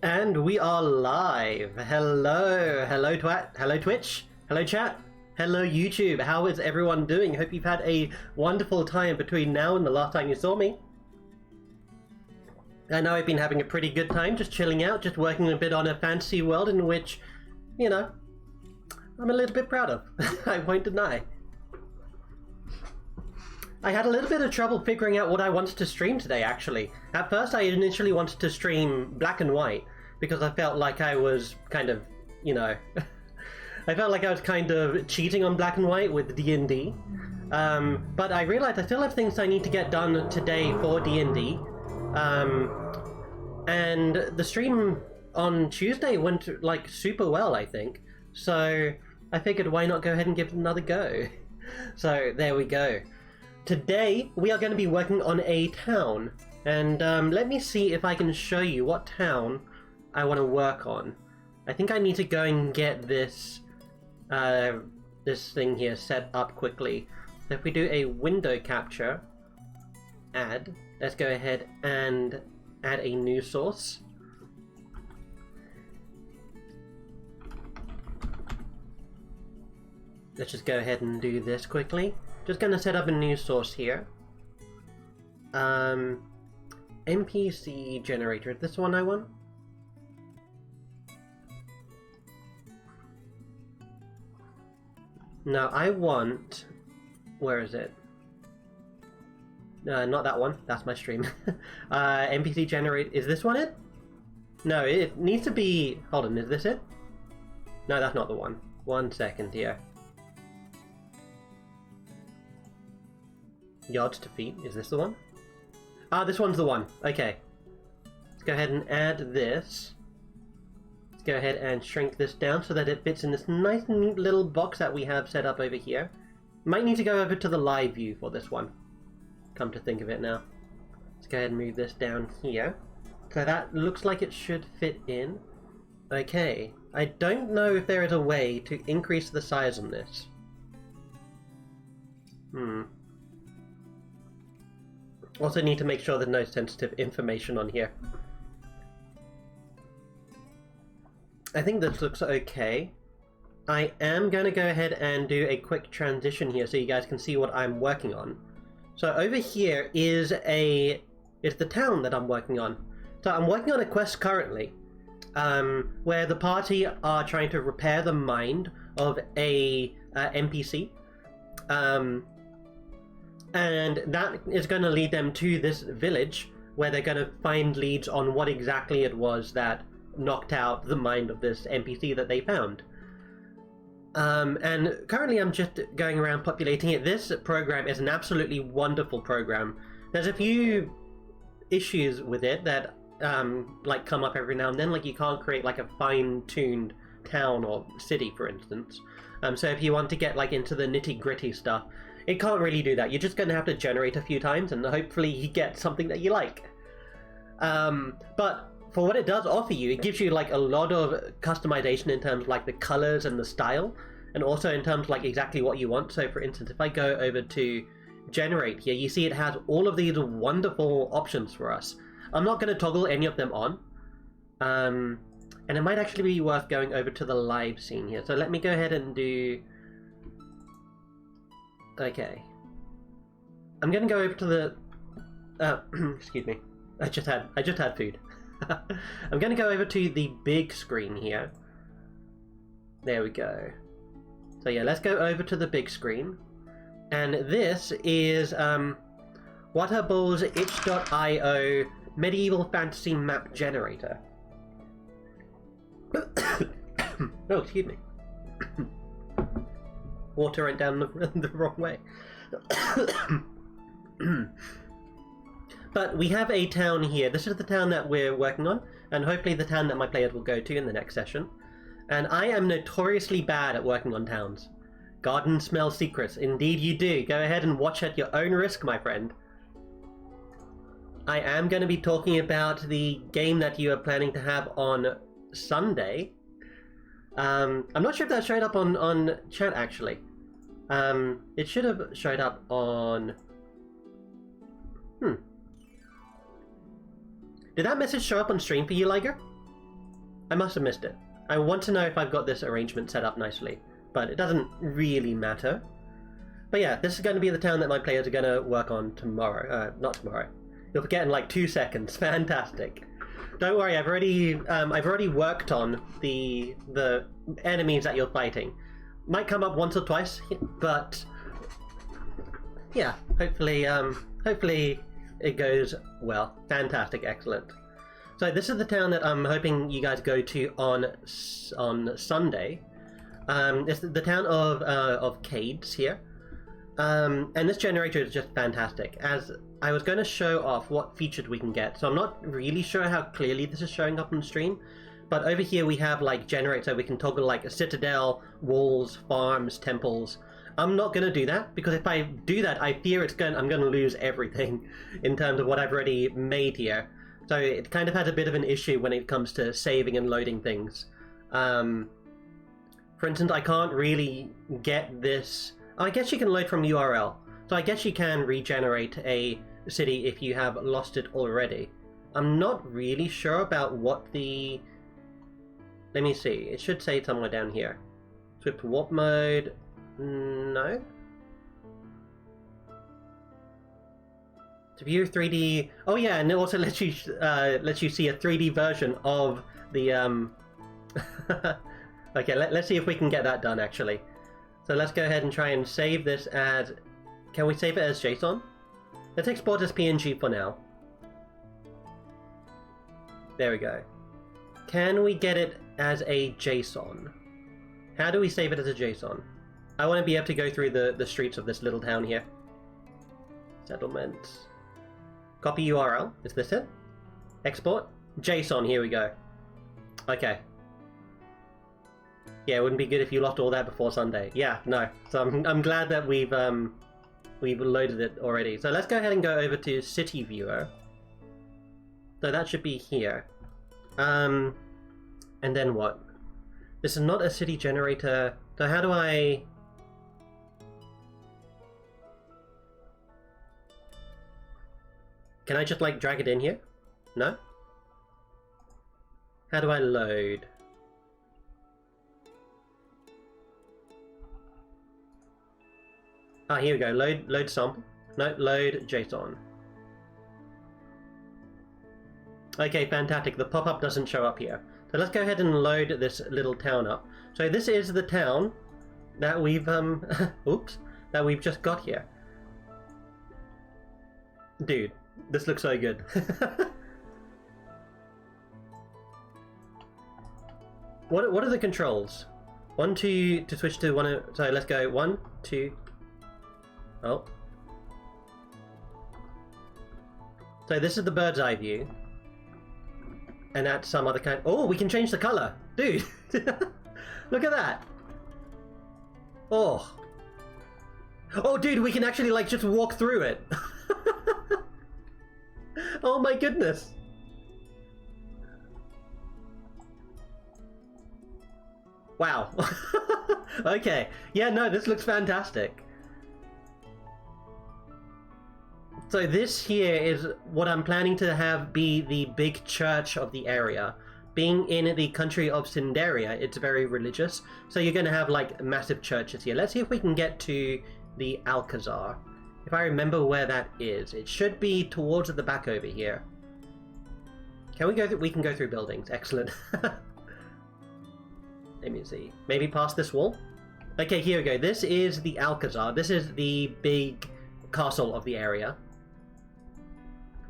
And we are live. Hello Twat, hello Twitch, hello chat, hello YouTube. How is everyone doing? Hope you've had a wonderful time between now and the last time you saw me. I know I've been having a pretty good time, just chilling out, just working a bit on a fantasy world in which, you know, I'm a little bit proud of. I won't deny. I had a little bit of trouble figuring out what I wanted to stream today, actually. At first, I initially wanted to stream black and white, because I felt like I was kind of, you know... I felt like I was kind of cheating on black and white with D&D. But I realized I still have things I need to get done today for D&D. And the stream on Tuesday went, like, super well, I think. So I figured, why not go ahead and give it another go? So there we go. Today, we are going to be working on a town, and let me see if I can show you what town I want to work on. I think I need to go and get this, this thing here set up quickly. So if we do a window capture, add, let's go ahead and add a new source. Let's just go ahead and do this quickly. Just gonna set up a new source here. NPC generator, this one I want? No, I want... Where is it? Not that one, that's my stream. NPC generate, is this one it? No, it needs to be... Hold on, is this it? No, that's not the one. 1 second here. Yards to feet, is this the one? Ah, this one's the one. Okay. Let's go ahead and add this. Let's go ahead and shrink this down so that it fits in this nice neat little box that we have set up over here. Might need to go over to the live view for this one. Come to think of it now. Let's go ahead and move this down here. So that looks like it should fit in. Okay. I don't know if there is a way to increase the size on this. Also need to make sure there's no sensitive information on here. I think this looks okay. I am going to go ahead and do a quick transition here so you guys can see what I'm working on. So over here is the town that I'm working on. So I'm working on a quest currently, where the party are trying to repair the mind of a NPC. And that is going to lead them to this village where they're going to find leads on what exactly it was that knocked out the mind of this NPC that they found. And currently I'm just going around populating it. This program is an absolutely wonderful program. There's a few issues with it that like come up every now and then, like you can't create like a fine-tuned town or city, for instance. So if you want to get like into the nitty-gritty stuff, it can't really do that. You're just going to have to generate a few times and hopefully you get something that you like. But for what it does offer you, it gives you like a lot of customization in terms of like the colors and the style, and also in terms of like exactly what you want. So for instance, if I go over to generate here, you see it has all of these wonderful options for us. I'm not going to toggle any of them on. And it might actually be worth going over to the live scene here. So let me go ahead and do... Okay. I'm gonna go over to the... excuse me. I just had food. I'm gonna go over to the big screen here. There we go. So yeah, let's go over to the big screen. And this is Waterbull's itch.io medieval fantasy map generator. Oh, excuse me. Water went down the wrong way. But we have a town here. This is the town that we're working on, and hopefully the town that my players will go to in the next session. And I am notoriously bad at working on towns. Garden smells secrets. Indeed you do. Go ahead and watch at your own risk, my friend. I am going to be talking about the game that you are planning to have on Sunday. I'm not sure if that showed up on chat, actually. It should have showed up on... Did that message show up on stream for you, Liger? I must have missed it. I want to know if I've got this arrangement set up nicely, but it doesn't really matter. But yeah, this is going to be the town that my players are going to work on tomorrow. Not tomorrow. You'll forget in like 2 seconds. Fantastic. Don't worry, I've already worked on the enemies that you're fighting. Might come up once or twice, but yeah, hopefully it goes well. Fantastic, excellent. So this is the town that I'm hoping you guys go to on Sunday. It's the town of Cades here. And this generator is just fantastic, as I was going to show off what features we can get. So I'm not really sure how clearly this is showing up on the stream, but over here we have like generate, so we can toggle like a citadel, walls, farms, temples. I'm not going to do that, because if I do that, I fear I'm going to lose everything in terms of what I've already made here. So it kind of has a bit of an issue when it comes to saving and loading things. For instance, I can't really get this... I guess you can load from URL. So I guess you can regenerate a city if you have lost it already. I'm not really sure about what the... Let me see. It should say somewhere down here. Swift warp mode... No? To view 3D... Oh yeah, and it also lets you see a 3D version of the... Okay, let's see if we can get that done, actually. So let's go ahead and try and save this as... Can we save it as JSON? Let's export as PNG for now. There we go. Can we get it as a JSON? How do we save it as a JSON? I want to be able to go through the streets of this little town here. Settlements. Copy URL. Is this it? Export. JSON. Here we go. Okay. Yeah, it wouldn't be good if you lost all that before Sunday. Yeah, no. So I'm glad that we've loaded it already. So let's go ahead and go over to City Viewer. So that should be here. And then what? This is not a city generator. So how do I... Can I just like drag it in here? No? How do I load? Ah, here we go. Load sample. No, load JSON. Okay, fantastic. The pop-up doesn't show up here. So let's go ahead and load this little town up. So this is the town that we've oops, that we've just got here. Dude, this looks so good. What are the controls? 1, 2 to switch to one. So let's go 1, 2. Oh. So this is the bird's eye view. And that's some other kind... Oh, we can change the color! Dude! Look at that! Oh! Oh, dude, we can actually, like, just walk through it! Oh my goodness! Wow. Okay. Yeah, no, this looks fantastic. So this here is what I'm planning to have be the big church of the area. Being in the country of Cinderia, it's very religious. So you're going to have like massive churches here. Let's see if we can get to the Alcazar. If I remember where that is, it should be towards the back over here. Can we go through? We can go through buildings. Excellent. Let me see. Maybe past this wall? Okay, here we go. This is the Alcazar. This is the big castle of the area.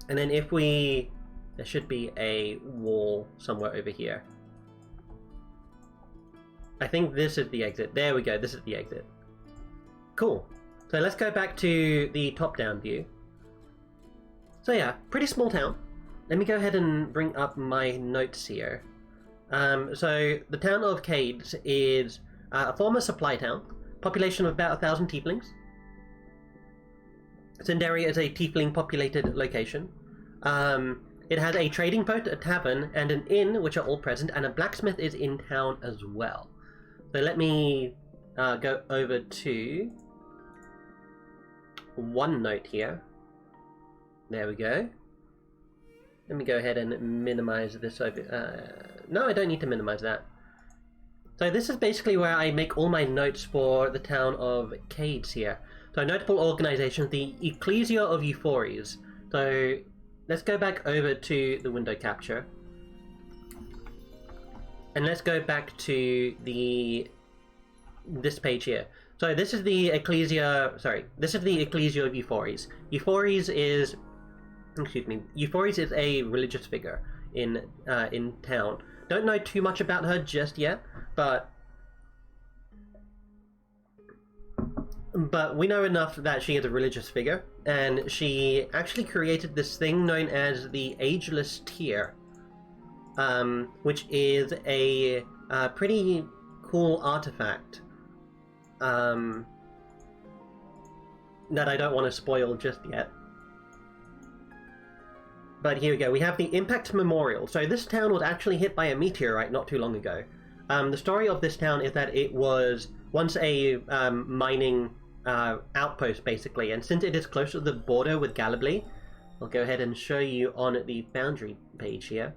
And then if we... There should be a wall somewhere over here. I think this is the exit. There we go. This is the exit. Cool. So let's go back to the top-down view. So yeah, pretty small town. Let me go ahead and bring up my notes here. So the town of Cades is a former supply town. Population of about 1,000 tieflings. Cinderia is a tiefling-populated location. It has a trading post, a tavern, and an inn, which are all present, and a blacksmith is in town as well. So let me go over to OneNote here. There we go. Let me go ahead and minimize this over. No, I don't need to minimize that. So this is basically where I make all my notes for the town of Cades here. So notable organizations, the Ecclesia of Euphories. So let's go back over to the window capture. And let's go back to this page here. So this is the Ecclesia, this is the Ecclesia of Euphories. Euphories is a religious figure in town. Don't know too much about her just yet, but we know enough that she is a religious figure, and she actually created this thing known as the Ageless Tear, which is a pretty cool artifact that I don't want to spoil just yet. But here we go, we have the Impact Memorial. So this town was actually hit by a meteorite not too long ago. The story of this town is that it was once a mining outpost, basically, and since it is close to the border with Gallibly, I'll go ahead and show you on the boundary page here.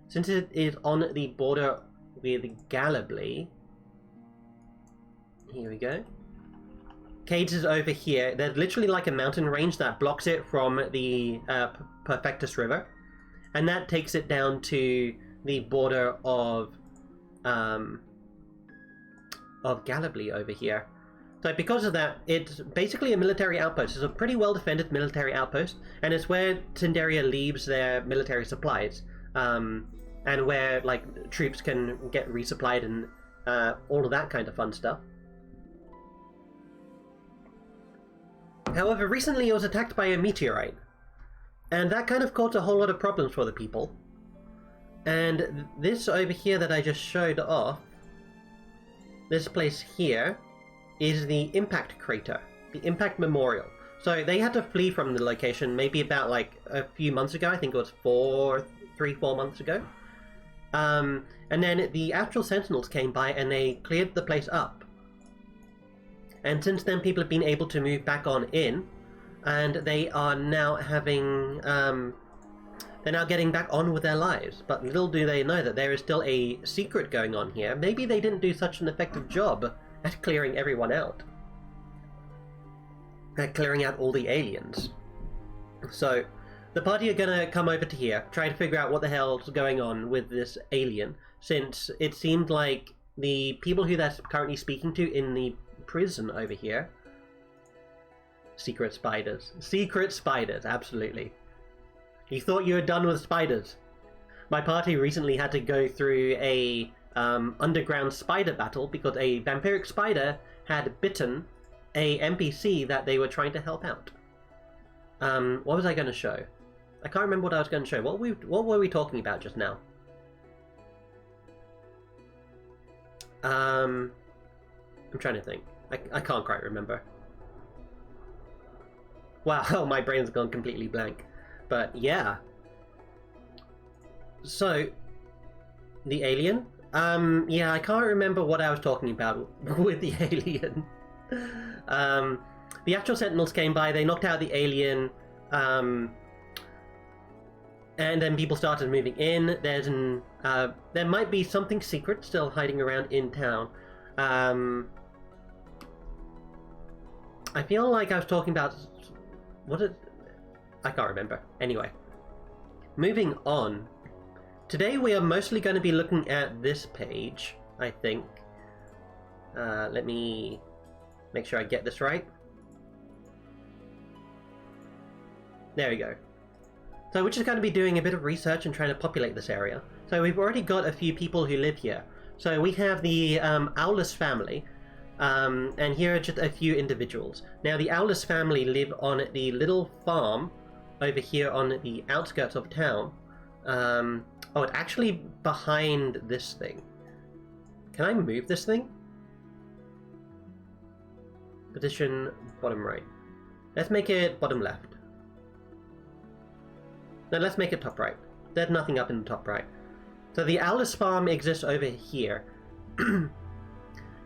Since it is on the border with Gallibly, here we go. Cades is over here. There's literally like a mountain range that blocks it from the Perfectus River, and that takes it down to the border of Gallibly over here. So because of that, it's basically a military outpost. It's a pretty well defended military outpost, and it's where Cinderia leaves their military supplies, and where like troops can get resupplied and all of that kind of fun stuff. However, recently it was attacked by a meteorite, and that kind of caused a whole lot of problems for the people. And this over here that I just showed off, this place here, is the Impact Crater, the Impact Memorial. So they had to flee from the location maybe about like a few months ago. I think it was 3-4 months ago. And then the actual Sentinels came by and they cleared the place up. And since then, people have been able to move back on in, and they are now having, they're now getting back on with their lives. But little do they know that there is still a secret going on here. Maybe they didn't do such an effective job at clearing everyone out. At clearing out all the aliens. So, the party are gonna come over to here, try to figure out what the hell's going on with this alien, since it seemed like the people who that's currently speaking to in the prison over here. Secret spiders. Secret spiders, absolutely. You thought you were done with spiders. My party recently had to go through a underground spider battle because a vampiric spider had bitten a NPC that they were trying to help out. What was I going to show? I can't remember what I was going to show. What were we talking about just now? I'm trying to think. I can't quite remember. Wow, my brain's gone completely blank. But yeah. So, the alien? Yeah, I can't remember what I was talking about with the alien. The actual Sentinels came by, they knocked out the alien, and then people started moving in. There might be something secret still hiding around in town. I feel like I was talking about... I can't remember. Anyway. Moving on. Today we are mostly going to be looking at this page, I think. Let me make sure I get this right. There we go. So we're just going to be doing a bit of research and trying to populate this area. So we've already got a few people who live here. So we have the Owless family. And here are just a few individuals. Now the Owless family live on the little farm over here on the outskirts of town. Oh, it's actually behind this thing. Can I move this thing? Position bottom right. Let's make it bottom left. No, let's make it top right. There's nothing up in the top right. So the Owless farm exists over here.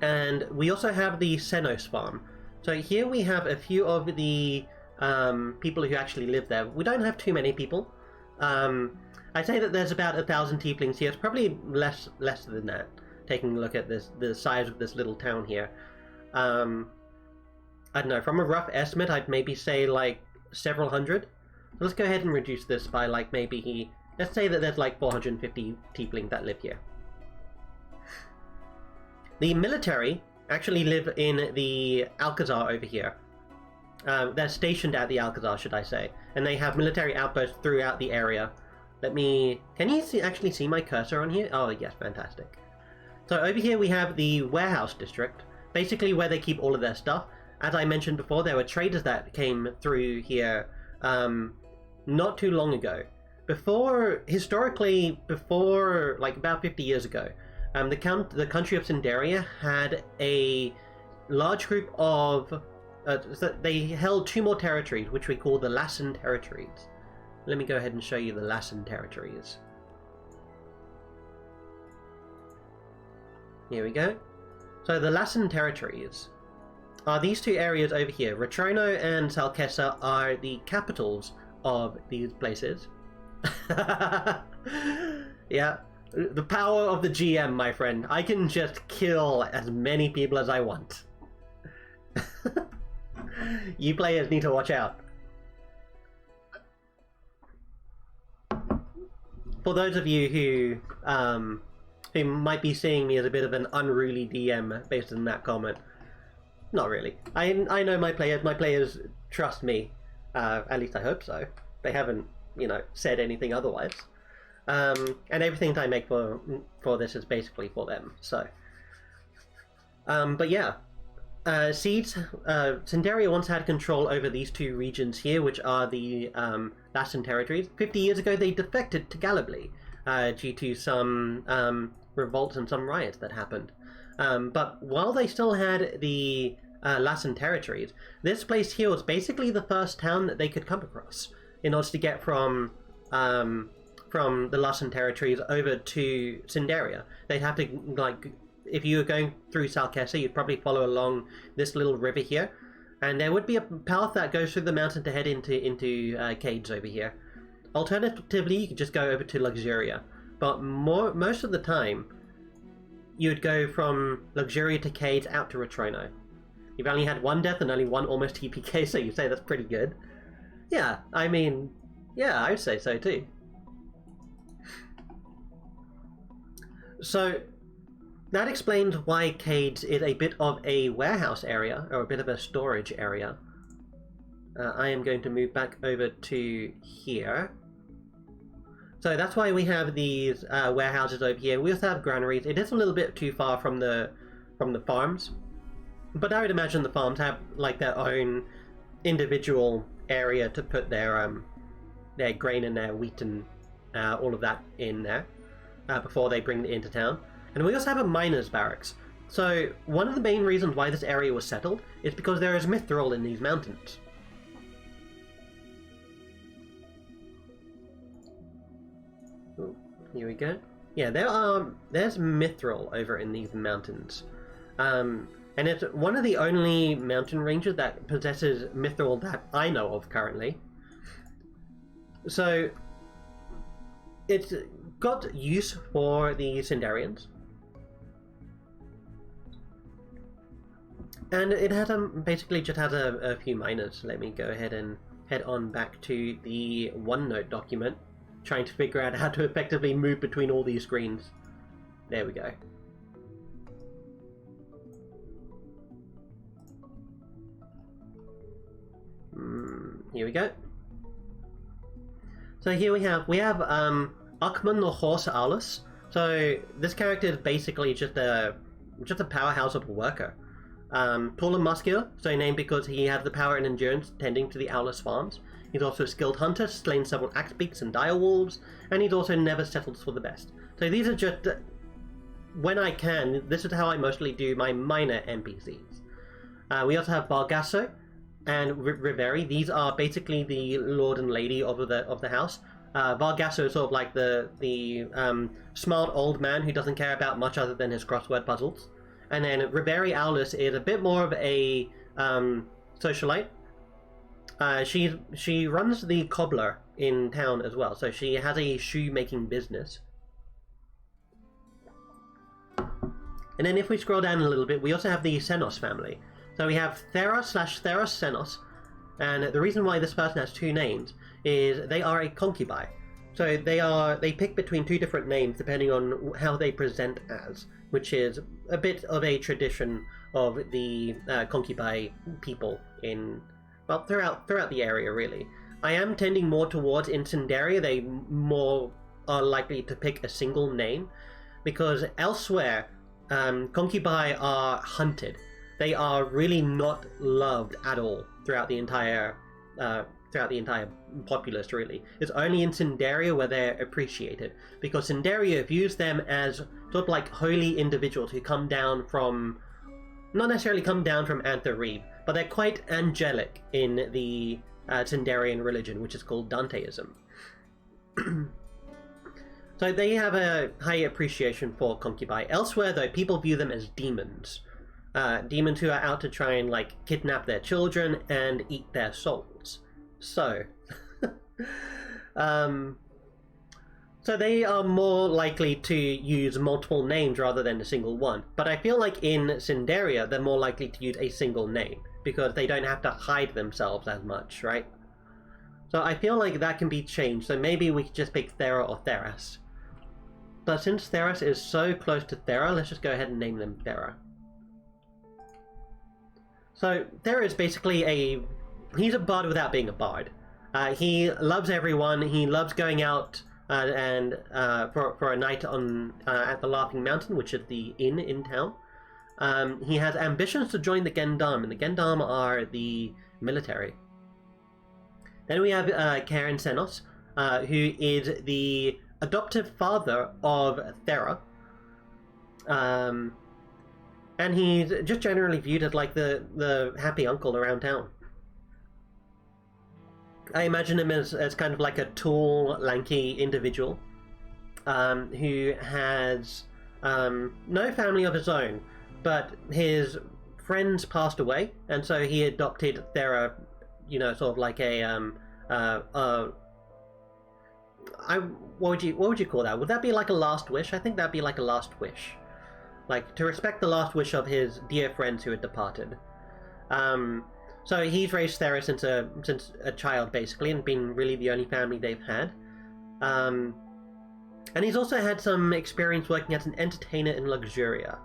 And we also have the Senos farm. So here we have a few of the people who actually live there. We don't have too many people. I I'd say that there's about 1,000 tieflings here. It's probably less than that, taking a look at the size of this little town here. I don't know, from a rough estimate, I'd maybe say like several hundred. So let's go ahead and reduce this by like maybe, let's say that there's like 450 tieflings that live here. The military actually live in the Alcazar over here. They're stationed at the Alcazar, should I say, and they have military outposts throughout the area. Can you actually see my cursor on here? Oh yes, fantastic. So over here we have the warehouse district, basically where they keep all of their stuff. As I mentioned before, there were traders that came through here not too long ago. Historically, like about 50 years ago, the country of Cinderia had a large group of... they held 2 more territories, which we call the Lassen territories. Let me go ahead and show you the Lassen territories. Here we go. So the Lassen territories are these 2 areas over here. Retrono and Salcessa are the capitals of these places. Yeah, the power of the GM, my friend. I can just kill as many people as I want. You players need to watch out. For those of you who might be seeing me as a bit of an unruly DM based on that comment, not really. I know my players. My players trust me. At least I hope so. They haven't, said anything otherwise. And everything that I make for this is basically for them. So, but yeah. Cades, Cinderia once had control over these 2 regions here, which are the Lassen territories. 50 years ago, they defected to Gallipoli due to some revolts and some riots that happened. But while they still had the Lassen territories, this place here was basically the first town that they could come across in order to get from the Lassen territories over to Cinderia. They'd have to, if you were going through Salcessa, you'd probably follow along this little river here, and there would be a path that goes through the mountain to head into Cades over here. Alternatively, you could just go over to Luxuria, but most of the time, you would go from Luxuria to Cades out to Retrono. You've only had 1 death and only 1 almost TPK, so you say that's pretty good. Yeah, I mean, yeah, I would say so too. So, that explains why Cades is a bit of a warehouse area, or a bit of a storage area. I am going to move back over to here. So that's why we have these warehouses over here. We also have granaries. It is a little bit too far from the farms, but I would imagine the farms have like their own individual area to put their grain and their wheat and all of that in there before they bring it into town. And we also have a miner's barracks. So one of the main reasons why this area was settled is because there is mithril in these mountains. Ooh, here we go. Yeah, there's mithril over in these mountains. And it's one of the only mountain ranges that possesses mithril that I know of currently. So it's got use for the Cinderians. And it has basically just has a few miners. Let me go ahead and head on back to the OneNote document, trying to figure out how to effectively move between all these screens. There we go. Here we go. So here we have Akman the Horse Aulus. So this character is basically just a powerhouse of a worker. Tall and muscular, so named because he has the power and endurance tending to the Aulus farms. He's also a skilled hunter, slain several axebeaks and direwolves, and he's also never settled for the best. So these are just, when I can, this is how I mostly do my minor NPCs. We also have Bargasso and Riveri. These are basically the lord and lady of the house. Bargasso is sort of like the smart old man who doesn't care about much other than his crossword puzzles. And then Riveri Aulus is a bit more of a socialite. She runs the cobbler in town as well. So she has a shoemaking business. And then if we scroll down a little bit, we also have the Senos family. So we have Thera/Theros Senos, and the reason why this person has two names is they are a concubine. So they pick between two different names depending on how they present as, which is a bit of a tradition of the concubine people in, well, throughout the area, really. I am tending more towards in Cinderia, they more are likely to pick a single name, because elsewhere, concubine are hunted. They are really not loved at all throughout the entire populace, really. It's only in Cinderia where they're appreciated, because Cinderia views them as sort of like holy individuals who come down from, not necessarily come down from Anther-Reeve, but they're quite angelic in the Cinderian religion, which is called Danteism. So they have a high appreciation for concubine. Elsewhere, though, people view them as demons. Demons who are out to try and, like, kidnap their children and eat their souls. So, so they are more likely to use multiple names rather than a single one. But I feel like in Cinderia, they're more likely to use a single name, because they don't have to hide themselves as much, right? So I feel like that can be changed, so maybe we could just pick Thera or Theras. But since Theras is so close to Thera, let's just go ahead and name them Thera. So Thera is basically he's a bard without being a bard. He loves everyone, he loves going out for a night on at the Laughing Mountain, which is the inn in town. He has ambitions to join the Gendam, and the Gendam are the military. Then we have Karen Senos, who is the adoptive father of Thera. And he's just generally viewed as like the happy uncle around town. I imagine him as kind of like a tall, lanky individual who has no family of his own, but his friends passed away, and so he adopted Thera, you know, sort of like what would you call that? Would that be like a last wish? I think that'd be like a last wish. Like, to respect the last wish of his dear friends who had departed. So he's raised Thera since a child, basically, and been really the only family they've had. And he's also had some experience working as an entertainer in Luxuria.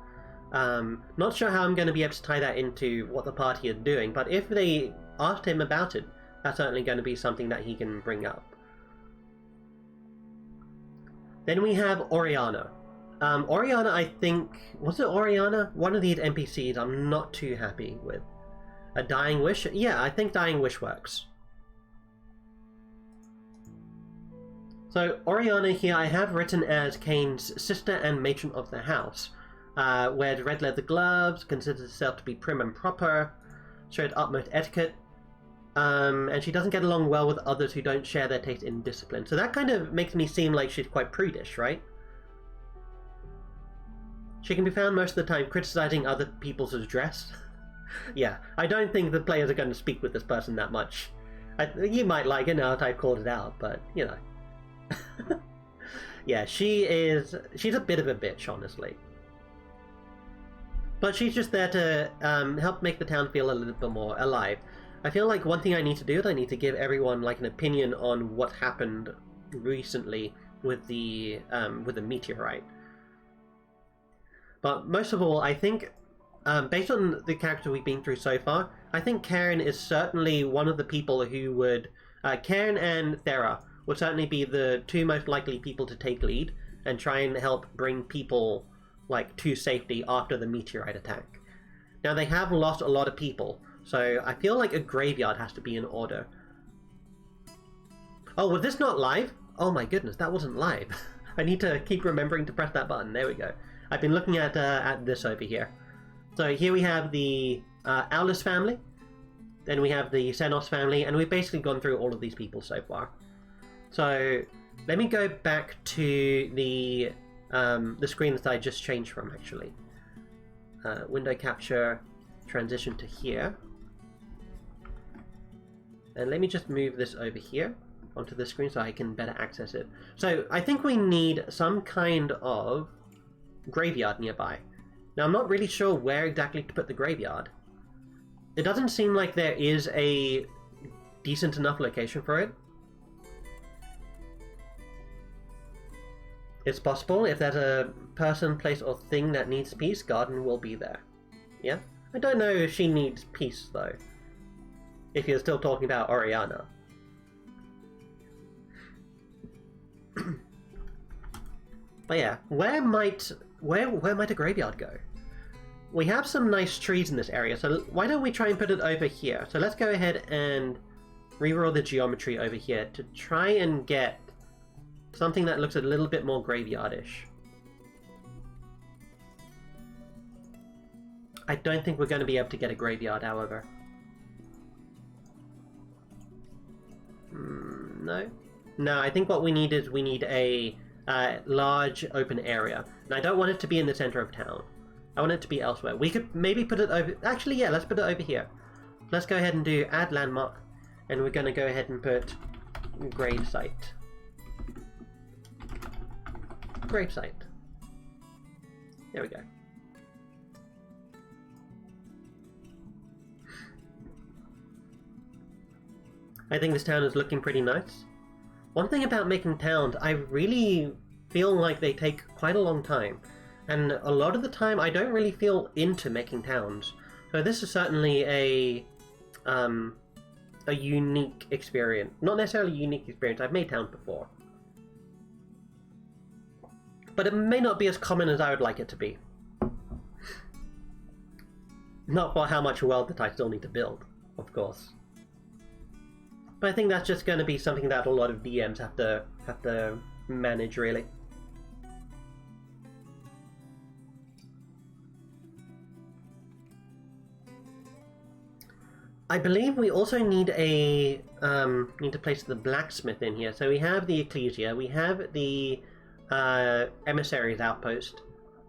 Not sure how I'm going to be able to tie that into what the party is doing, but if they asked him about it, that's certainly going to be something that he can bring up. Then we have Oriana. Oriana, I think... Was it Oriana? One of these NPCs I'm not too happy with. A Dying Wish? Yeah, I think Dying Wish works. So, Oriana here I have written as Kane's sister and matron of the house. Wears red leather gloves, considers herself to be prim and proper, showed utmost etiquette, and she doesn't get along well with others who don't share their taste in discipline. So that kind of makes me seem like she's quite prudish, right? She can be found most of the time criticizing other people's dress. Yeah, I don't think the players are going to speak with this person that much. You might like it now that I've called it out, but, you know. Yeah, she's a bit of a bitch, honestly. But she's just there to help make the town feel a little bit more alive. I feel like one thing I need to do is I need to give everyone like an opinion on what happened recently with the meteorite. But most of all, I think, based on the character we've been through so far, I think Karen is certainly one of the people who would... Karen and Thera would certainly be the two most likely people to take lead and try and help bring people, like, to safety after the meteorite attack. Now, they have lost a lot of people, so I feel like a graveyard has to be in order. Oh, was this not live? Oh my goodness, that wasn't live. I need to keep remembering to press that button. There we go. I've been looking at this over here. So here we have the Aulis family, then we have the Senos family, and we've basically gone through all of these people so far. So let me go back to the screen that I just changed from, actually. Window capture, transition to here. And let me just move this over here. onto the screen so I can better access it. So I think we need some kind of graveyard nearby. Now I'm not really sure where exactly to put the graveyard. It doesn't seem like there is a decent enough location for it. It's possible if there's a person, place, or thing that needs peace, garden will be there. Yeah? I don't know if she needs peace though. If you're still talking about Oriana. But yeah, where might a graveyard go? We have some nice trees in this area, so why don't we try and put it over here? So let's go ahead and reroll the geometry over here to try and get something that looks a little bit more graveyardish. I don't think we're going to be able to get a graveyard, however. No? No, I think what we need is we need a large open area. And I don't want it to be in the center of town. I want it to be elsewhere. We could maybe put it over... Actually, yeah, let's put it over here. Let's go ahead and do add landmark. And we're going to go ahead and put gravesite. Gravesite. There we go. I think this town is looking pretty nice. One thing about making towns, I really feel like they take quite a long time. And a lot of the time, I don't really feel into making towns. So this is certainly a unique experience. Not necessarily a unique experience, I've made towns before. But it may not be as common as I would like it to be. Not for how much wealth that I still need to build, of course. But I think that's just going to be something that a lot of DMs have to manage, really. I believe we also need to place the blacksmith in here. So we have the Ecclesia, we have the Emissary's Outpost,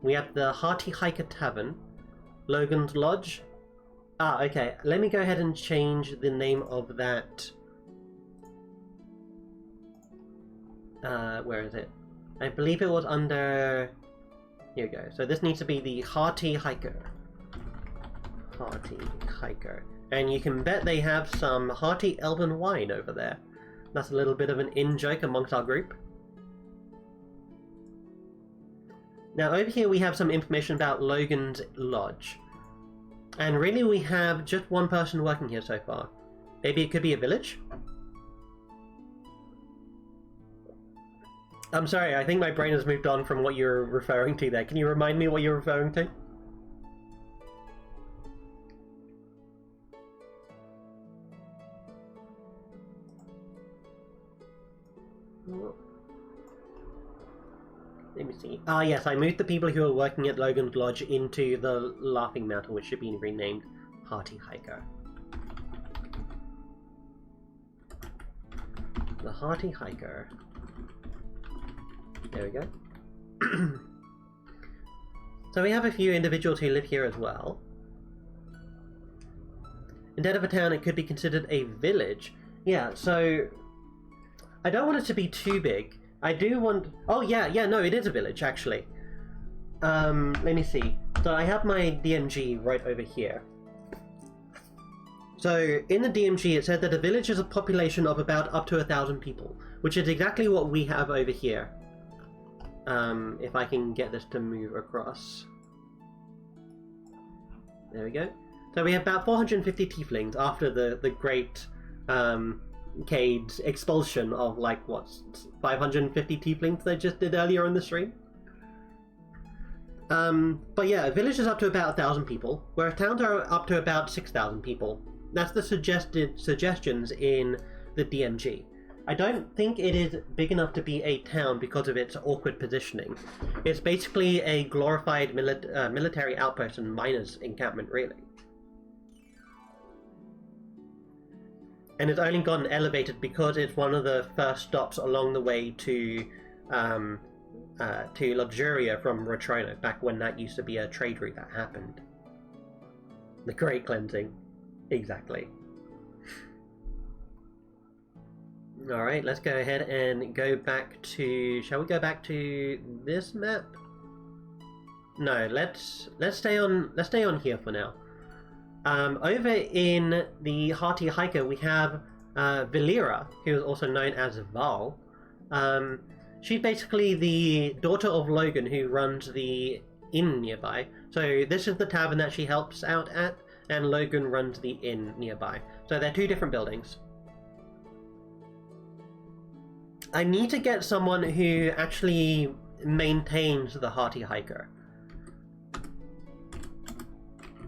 we have the Hearty Hiker Tavern, Logan's Lodge. Ah, okay, let me go ahead and change the name of that. Where is it? I believe it was under... Here we go. So this needs to be the Hearty Hiker. Hearty Hiker. And you can bet they have some hearty elven wine over there. That's a little bit of an in-joke amongst our group. Now over here we have some information about Logan's Lodge. And really we have just one person working here so far. Maybe it could be a village? I'm sorry, I think my brain has moved on from what you're referring to there. Can you remind me what you're referring to? Let me see. Ah, yes, I moved the people who are working at Logan's Lodge into the Laughing Mountain, which should be renamed Hearty Hiker. The Hearty Hiker. There we go. So we have a few individuals who live here as well. Instead of a town, it could be considered a village. Yeah, so I don't want it to be too big. I do want... Oh, yeah, no, it is a village, actually. Let me see. So I have my DMG right over here. So, in the DMG, it said that a village is a population of about up to 1,000 people, which is exactly what we have over here. If I can get this to move across. There we go. So we have about 450 tieflings after the great... Cades expulsion of like what 550 tieflings they just did earlier in the stream. But yeah, a village is up to about 1,000 people, whereas towns are up to about 6,000 people. That's the suggestions in the DMG. I don't think it is big enough to be a town because of its awkward positioning. It's basically a glorified military outpost and miners' encampment, really. And it's only gotten elevated because it's one of the first stops along the way to Luxuria from Rotrono, back when that used to be a trade route that happened. The Great Cleansing. Exactly. Alright, let's go ahead and go back to... Shall we go back to this map? No, let's stay on here for now. Over in the Hearty Hiker we have Valera, who is also known as Val. She's basically the daughter of Logan, who runs the inn nearby. So this is the tavern that she helps out at, and Logan runs the inn nearby. So they're two different buildings. I need to get someone who actually maintains the Hearty Hiker.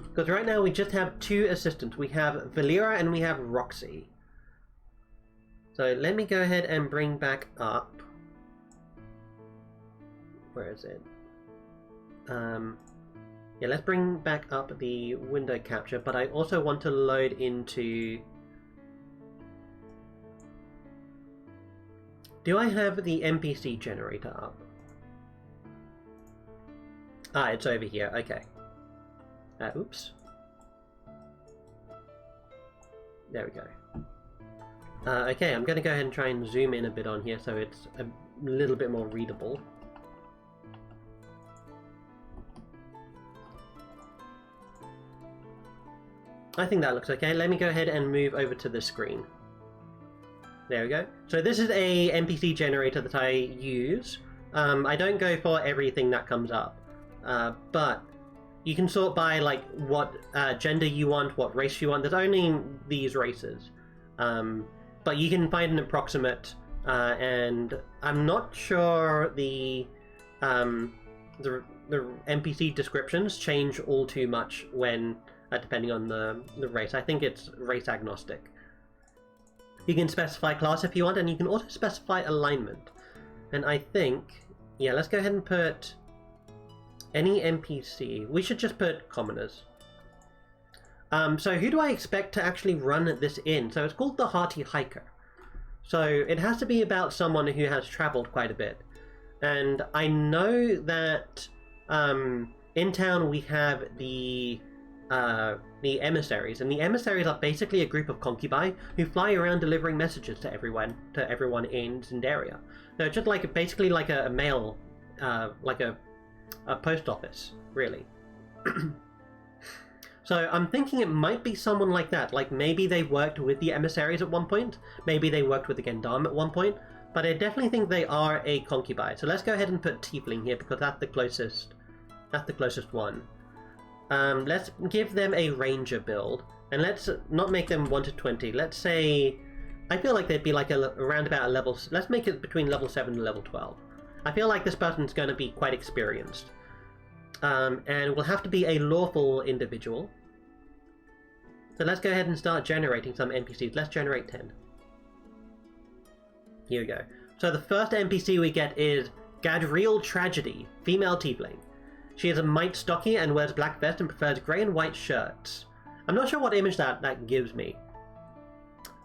Because right now we just have two assistants. We have Valera and we have Roxy. So let me go ahead and bring back up... Where is it? Yeah, let's bring back up the window capture, but I also want to load into... Do I have the NPC generator up? Ah, it's over here, okay. Oops. There we go. Okay, I'm going to go ahead and try and zoom in a bit on here so it's a little bit more readable. I think that looks okay. Let me go ahead and move over to the screen. There we go. So this is a NPC generator that I use. I don't go for everything that comes up, but you can sort by like what gender you want, what race you want. There's only these races, but you can find an approximate. And I'm not sure the NPC descriptions change all too much when depending on the race. I think it's race agnostic. You can specify class if you want, and you can also specify alignment. And I think, yeah, let's go ahead and put any NPC. We should just put commoners. So who do I expect to actually run this inn? So it's called the Hearty Hiker. So it has to be about someone who has traveled quite a bit. And I know that in town we have the emissaries, and the emissaries are basically a group of concubi who fly around delivering messages to everyone in Zendaria. They're just like basically like a mail, like a post office, really. So I'm thinking it might be someone like that. Like maybe they worked with the emissaries at one point, maybe they worked with the Gendarme at one point, but I definitely think they are a concubi. So let's go ahead and put Tiefling here because that's the closest. That's the closest one. Let's give them a ranger build, and let's not make them 1 to 20. Let's say, I feel like they'd be like around about a level. Let's make it between level 7 and level 12. I feel like this person's going to be quite experienced, and will have to be a lawful individual. So let's go ahead and start generating some NPCs. Let's generate 10. Here we go. So the first NPC we get is Gadriel Tragedy, female tiefling. She is a mite stocky and wears black vest and prefers grey and white shirts. I'm not sure what image that gives me.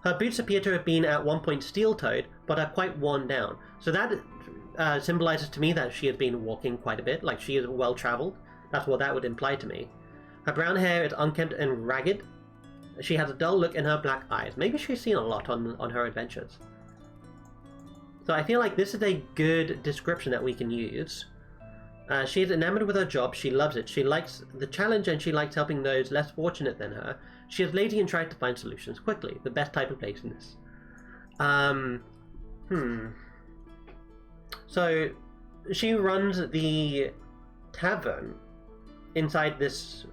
Her boots appear to have been at one point steel-toed, but are quite worn down. So that symbolizes to me that she has been walking quite a bit, like she is well-travelled. That's what that would imply to me. Her brown hair is unkempt and ragged. She has a dull look in her black eyes. Maybe she's seen a lot on her adventures. So I feel like this is a good description that we can use. She is enamored with her job, she loves it, she likes the challenge and she likes helping those less fortunate than her. She is lazy and tries to find solutions quickly, the best type of laziness. So, she runs the tavern inside this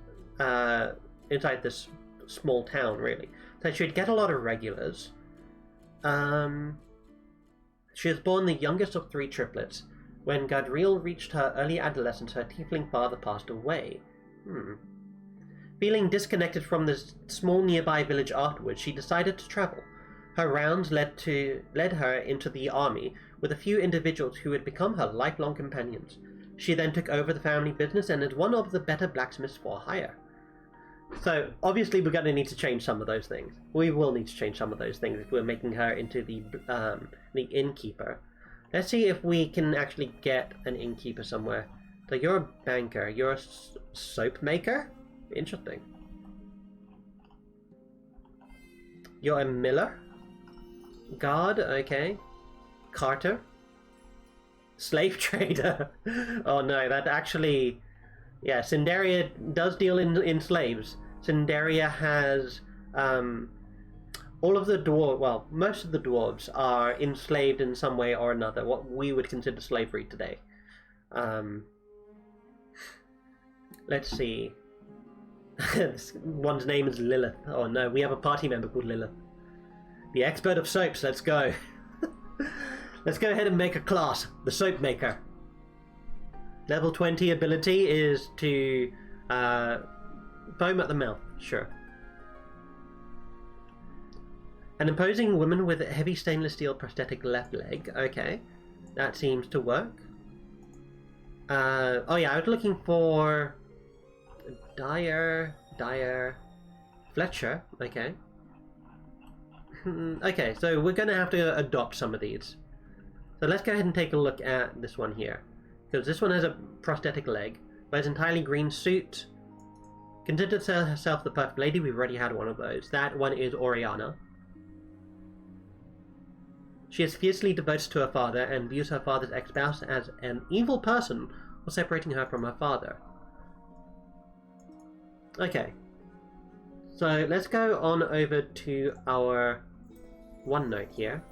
small town, really. So she'd get a lot of regulars. She was born the youngest of 3 triplets. When Gadriel reached her early adolescence, her tiefling father passed away. Feeling disconnected from the small nearby village afterwards, she decided to travel. Her rounds led her into the army with a few individuals who had become her lifelong companions. She then took over the family business and is one of the better blacksmiths for hire. So, obviously we're going to need to change some of those things. We will need to change some of those things if we're making her into the innkeeper. Let's see if we can actually get an innkeeper somewhere. So you're a banker. You're a soap maker? Interesting. You're a miller? Guard, okay. Carter. Slave trader. Oh no, that actually... Yeah, Cinderia does deal in slaves. Cinderia has... all of the dwarves, well, most of the dwarves are enslaved in some way or another, what we would consider slavery today. Let's see. This one's name is Lilith. Oh no, we have a party member called Lilith. The expert of soaps, let's go. Let's go ahead and make a class, the soap maker. Level 20 ability is to foam at the mouth, sure. An imposing woman with a heavy stainless steel prosthetic left leg, okay. That seems to work. Oh yeah, I was looking for Dyer Fletcher, okay. Okay, so we're gonna have to adopt some of these. So let's go ahead and take a look at this one here. Because this one has a prosthetic leg, wears entirely green suit, considers herself the perfect lady. We've already had one of those. That one is Oriana. She is fiercely devoted to her father and views her father's ex-spouse as an evil person for separating her from her father. Okay. So let's go on over to our OneNote here.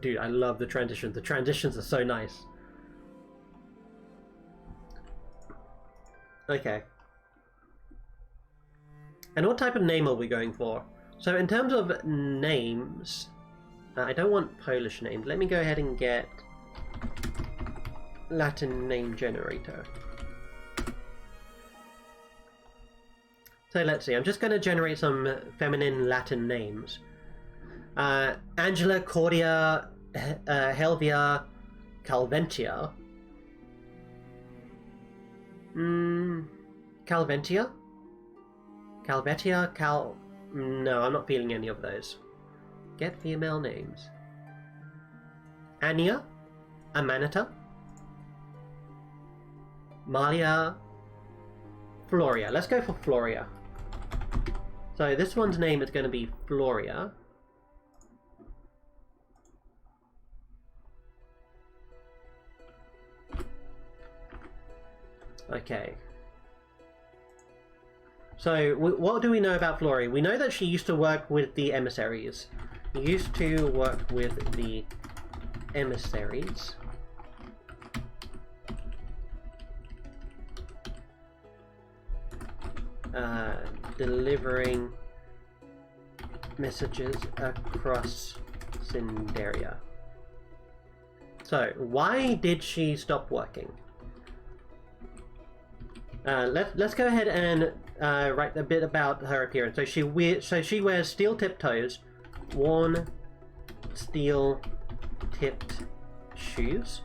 Dude, I love the transitions. The transitions are so nice. Okay. And what type of name are we going for? So in terms of names, I don't want Polish names. Let me go ahead and get Latin name generator. So let's see, I'm just going to generate some feminine Latin names. Angela, Cordia, Helvia, Calventia. Calventia? Calvetia? No, I'm not feeling any of those. Get female names. Anya, Amanita, Malia, Floria. Let's go for Floria. So this one's name is going to be Floria. Okay. So, what do we know about Floria? We know that she used to work with the emissaries. Used to work with the emissaries. Delivering messages across Cinderia. So, why did she stop working? Let's go ahead and write a bit about her appearance. So she wears steel-tipped toes, worn steel-tipped shoes,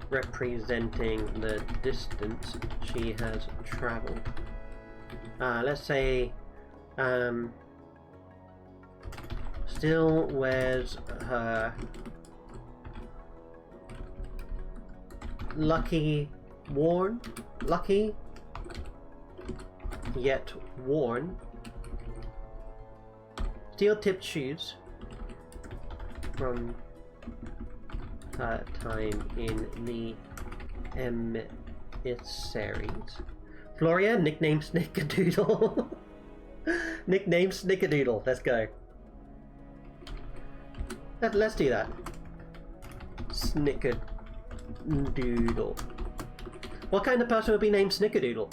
representing the distance she has traveled. Let's say still wears her lucky yet worn steel-tipped shoes from her time in the emissaries. Floria, nickname Snickerdoodle. Nickname Snickerdoodle. Let's go. Let's do that. Snickerdoodle. What kind of person would be named Snickerdoodle?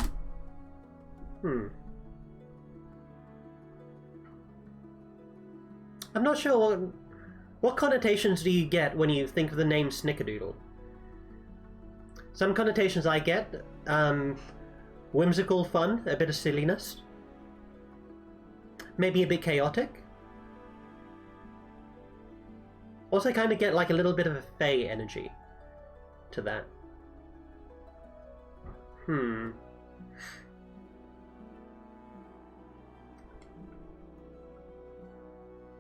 I'm not sure what connotations do you get when you think of the name Snickerdoodle? Some connotations I get, whimsical fun, a bit of silliness, maybe a bit chaotic. Also kind of get like a little bit of a fae energy to that.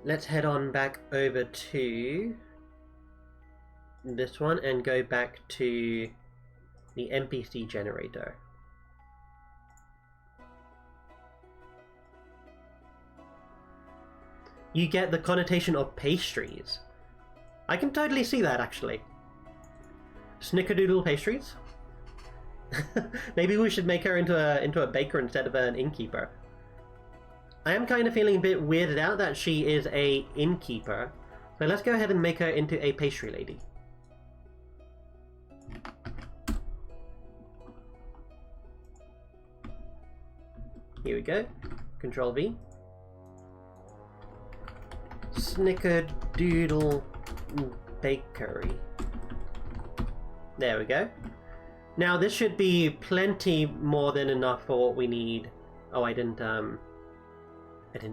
Let's head on back over to this one and go back to the NPC generator. you get the connotation of pastries. I can totally see that, actually. Snickerdoodle pastries? Maybe we should make her into a baker instead of an innkeeper. I am kind of feeling a bit weirded out that she is a innkeeper. So let's go ahead and make her into a pastry lady. Here we go. Control V. Snickerdoodle Bakery. There we go. Now this should be plenty more than enough for what we need. Oh, I didn't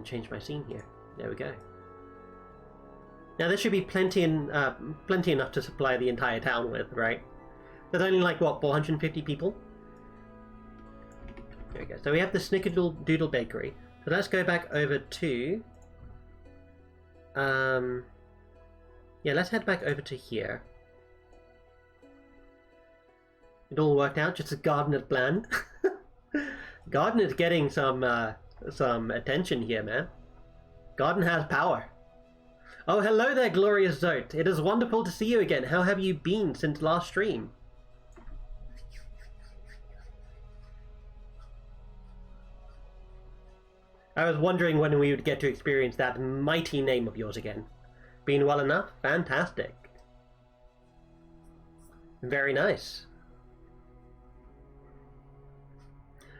change my scene here. There we go. Now this should be plenty enough to supply the entire town with, right? There's only like what, 450 people? There we go. So we have the Snickerdoodle Bakery. So let's go back over to yeah, let's head back over to here. It all worked out, just a garden at plan. Garden is getting some attention here, man. Garden has power. Oh, hello there, glorious Zote. It is wonderful to see you again. How have you been since last stream? I was wondering when we would get to experience that mighty name of yours again. Been well enough? Fantastic. Very nice.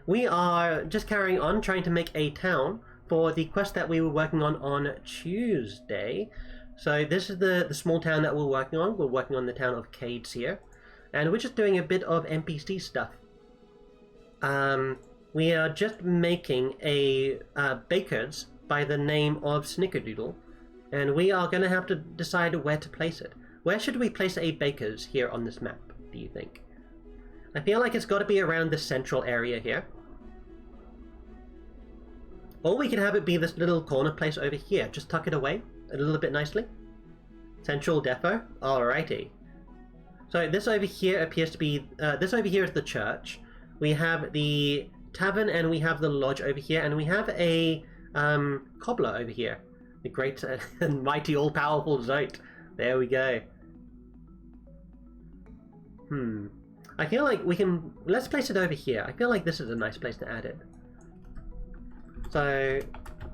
We are just carrying on, trying to make a town for the quest that we were working on Tuesday. So this is the small town that we're working on. We're working on the town of Cades here. And we're just doing a bit of NPC stuff. We are just making a baker's by the name of Snickerdoodle. And we are going to have to decide where to place it. Where should we place a baker's here on this map, do you think? I feel like it's got to be around the central area here. Or we can have it be this little corner place over here. Just tuck it away a little bit nicely. Central depot. Alrighty. So this over here appears to be... this over here is the church. We have the tavern and we have the lodge over here. And we have a cobbler over here. The great and mighty all-powerful Zote. There we go. I feel like we can... Let's place it over here. I feel like this is a nice place to add it. So,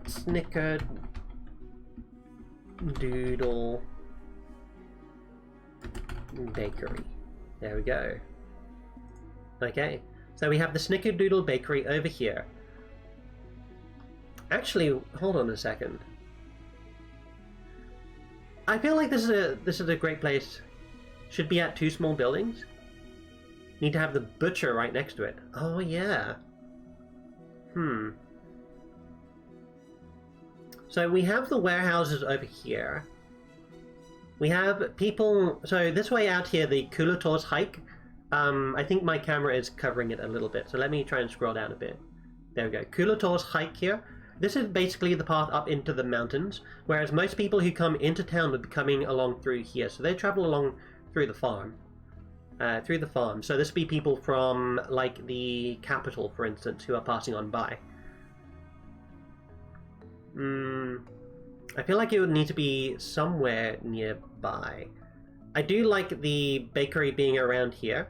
Snickerdoodle Bakery. There we go. Okay, so we have the Snickerdoodle Bakery over here. Actually, hold on a second. I feel like this is a great place. Should be at 2 small buildings. Need to have the butcher right next to it. Oh yeah. So we have the warehouses over here. We have people... So this way out here, the Culator's Hike. I think my camera is covering it a little bit. So let me try and scroll down a bit. There we go. Culator's Hike here. This is basically the path up into the mountains. Whereas most people who come into town would be coming along through here. So they travel along through the farm. So this would be people from, like, the capital, for instance, who are passing on by. I feel like it would need to be somewhere nearby. I do like the bakery being around here.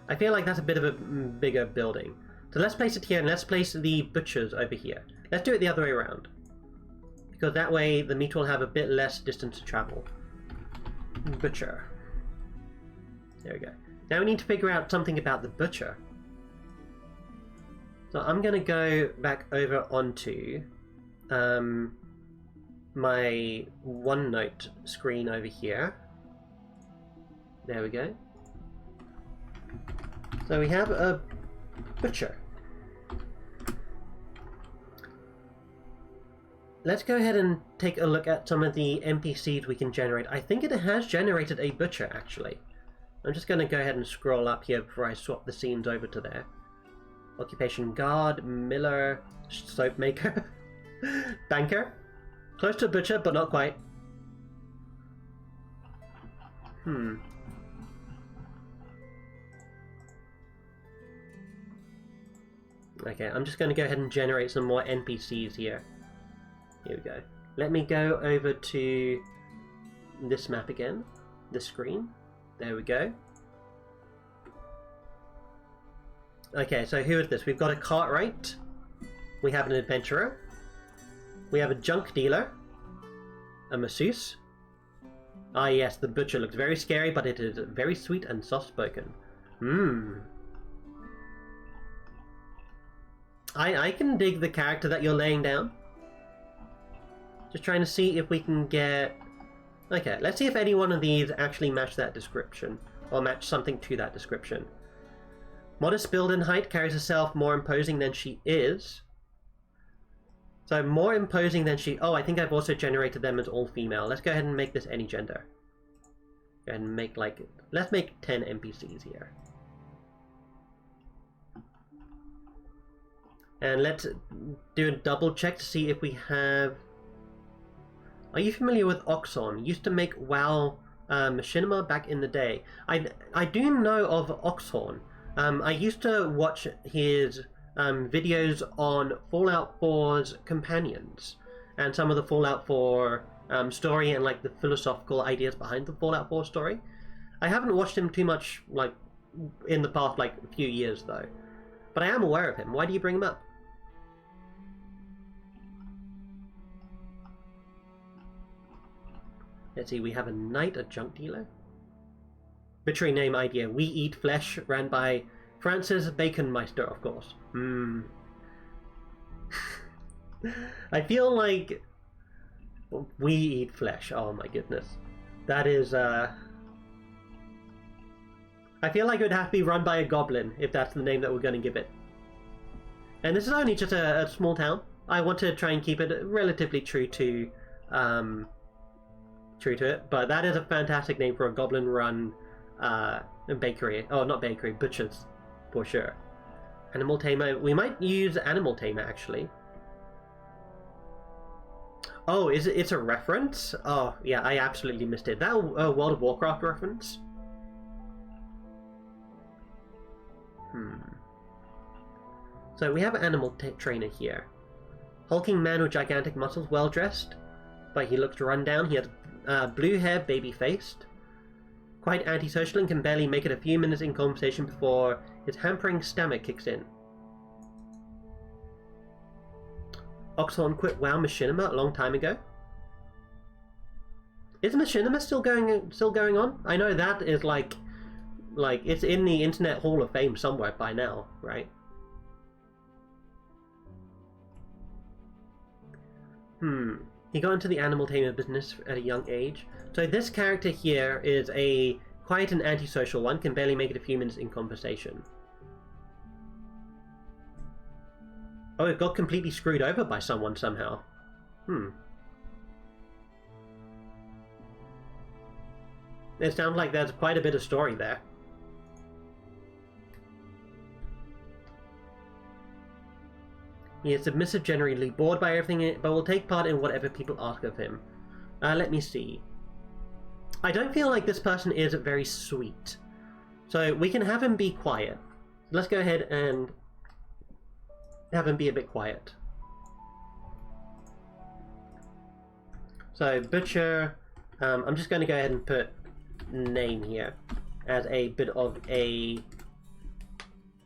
I feel like that's a bit of a bigger building. So let's place it here, and let's place the butchers over here. Let's do it the other way around. Because that way the meat will have a bit less distance to travel. Butcher. There we go. Now we need to figure out something about the butcher. So I'm going to go back over onto my OneNote screen over here. There we go. So we have a butcher. Let's go ahead and take a look at some of the NPCs we can generate. I think it has generated a butcher, actually. I'm just going to go ahead and scroll up here before I swap the scenes over to there. Occupation guard, miller, soap maker, banker. Close to a butcher, but not quite. Okay, I'm just going to go ahead and generate some more NPCs here. Here we go. Let me go over to this map again. This screen. There we go. Okay, so who is this? We've got a cartwright. We have an adventurer. We have a junk dealer. A masseuse. Ah yes, the butcher looks very scary, but it is very sweet and soft-spoken. I can dig the character that you're laying down. Just trying to see if we can get... Okay, let's see if any one of these actually match that description. Or match something to that description. Modest build and height, carries herself more imposing than she is. So more imposing than she... Oh, I think I've also generated them as all female. Let's go ahead and make this any gender. Go ahead and make like... Let's make 10 NPCs here. And let's do a double check to see if we have... Are you familiar with Oxon? Used to make WoW machinima back in the day. I do know of Oxhorn. I used to watch his videos on Fallout 4's companions and some of the Fallout 4 story and like the philosophical ideas behind the Fallout 4 story. I haven't watched him too much like in the past like few years though, but I am aware of him. Why do you bring him up? Let's see, we have a knight, a junk dealer. Arbitrary name idea. We Eat Flesh, ran by Francis Baconmeister, of course. I feel like We Eat Flesh. Oh my goodness. That is, I feel like it would have to be run by a goblin if that's the name that we're going to give it. And this is only just a small town. I want to try and keep it relatively true to it, but that is a fantastic name for a goblin-run bakery. Oh, not bakery, butchers, for sure. Animal tamer. We might use animal tamer actually. Oh, it's a reference? Oh, yeah, I absolutely missed it. That a World of Warcraft reference? So we have an animal trainer here. Hulking man with gigantic muscles, well dressed, but he looks run down. He has blue hair, baby-faced. Quite antisocial and can barely make it a few minutes in conversation before his hampering stomach kicks in. Oxhorn quit WoW Machinima a long time ago. Is Machinima still going on? I know that is like it's in the Internet Hall of Fame somewhere by now, right? He got into the animal tamer business at a young age. So this character here is a quiet and antisocial one, can barely make it a few minutes in conversation. Oh, it got completely screwed over by someone somehow. It sounds like there's quite a bit of story there. He is submissive, generally bored by everything, but will take part in whatever people ask of him. Let me see. I don't feel like this person is very sweet. So we can have him be quiet. Let's go ahead and have him be a bit quiet. So, butcher, I'm just going to go ahead and put name here as a bit of a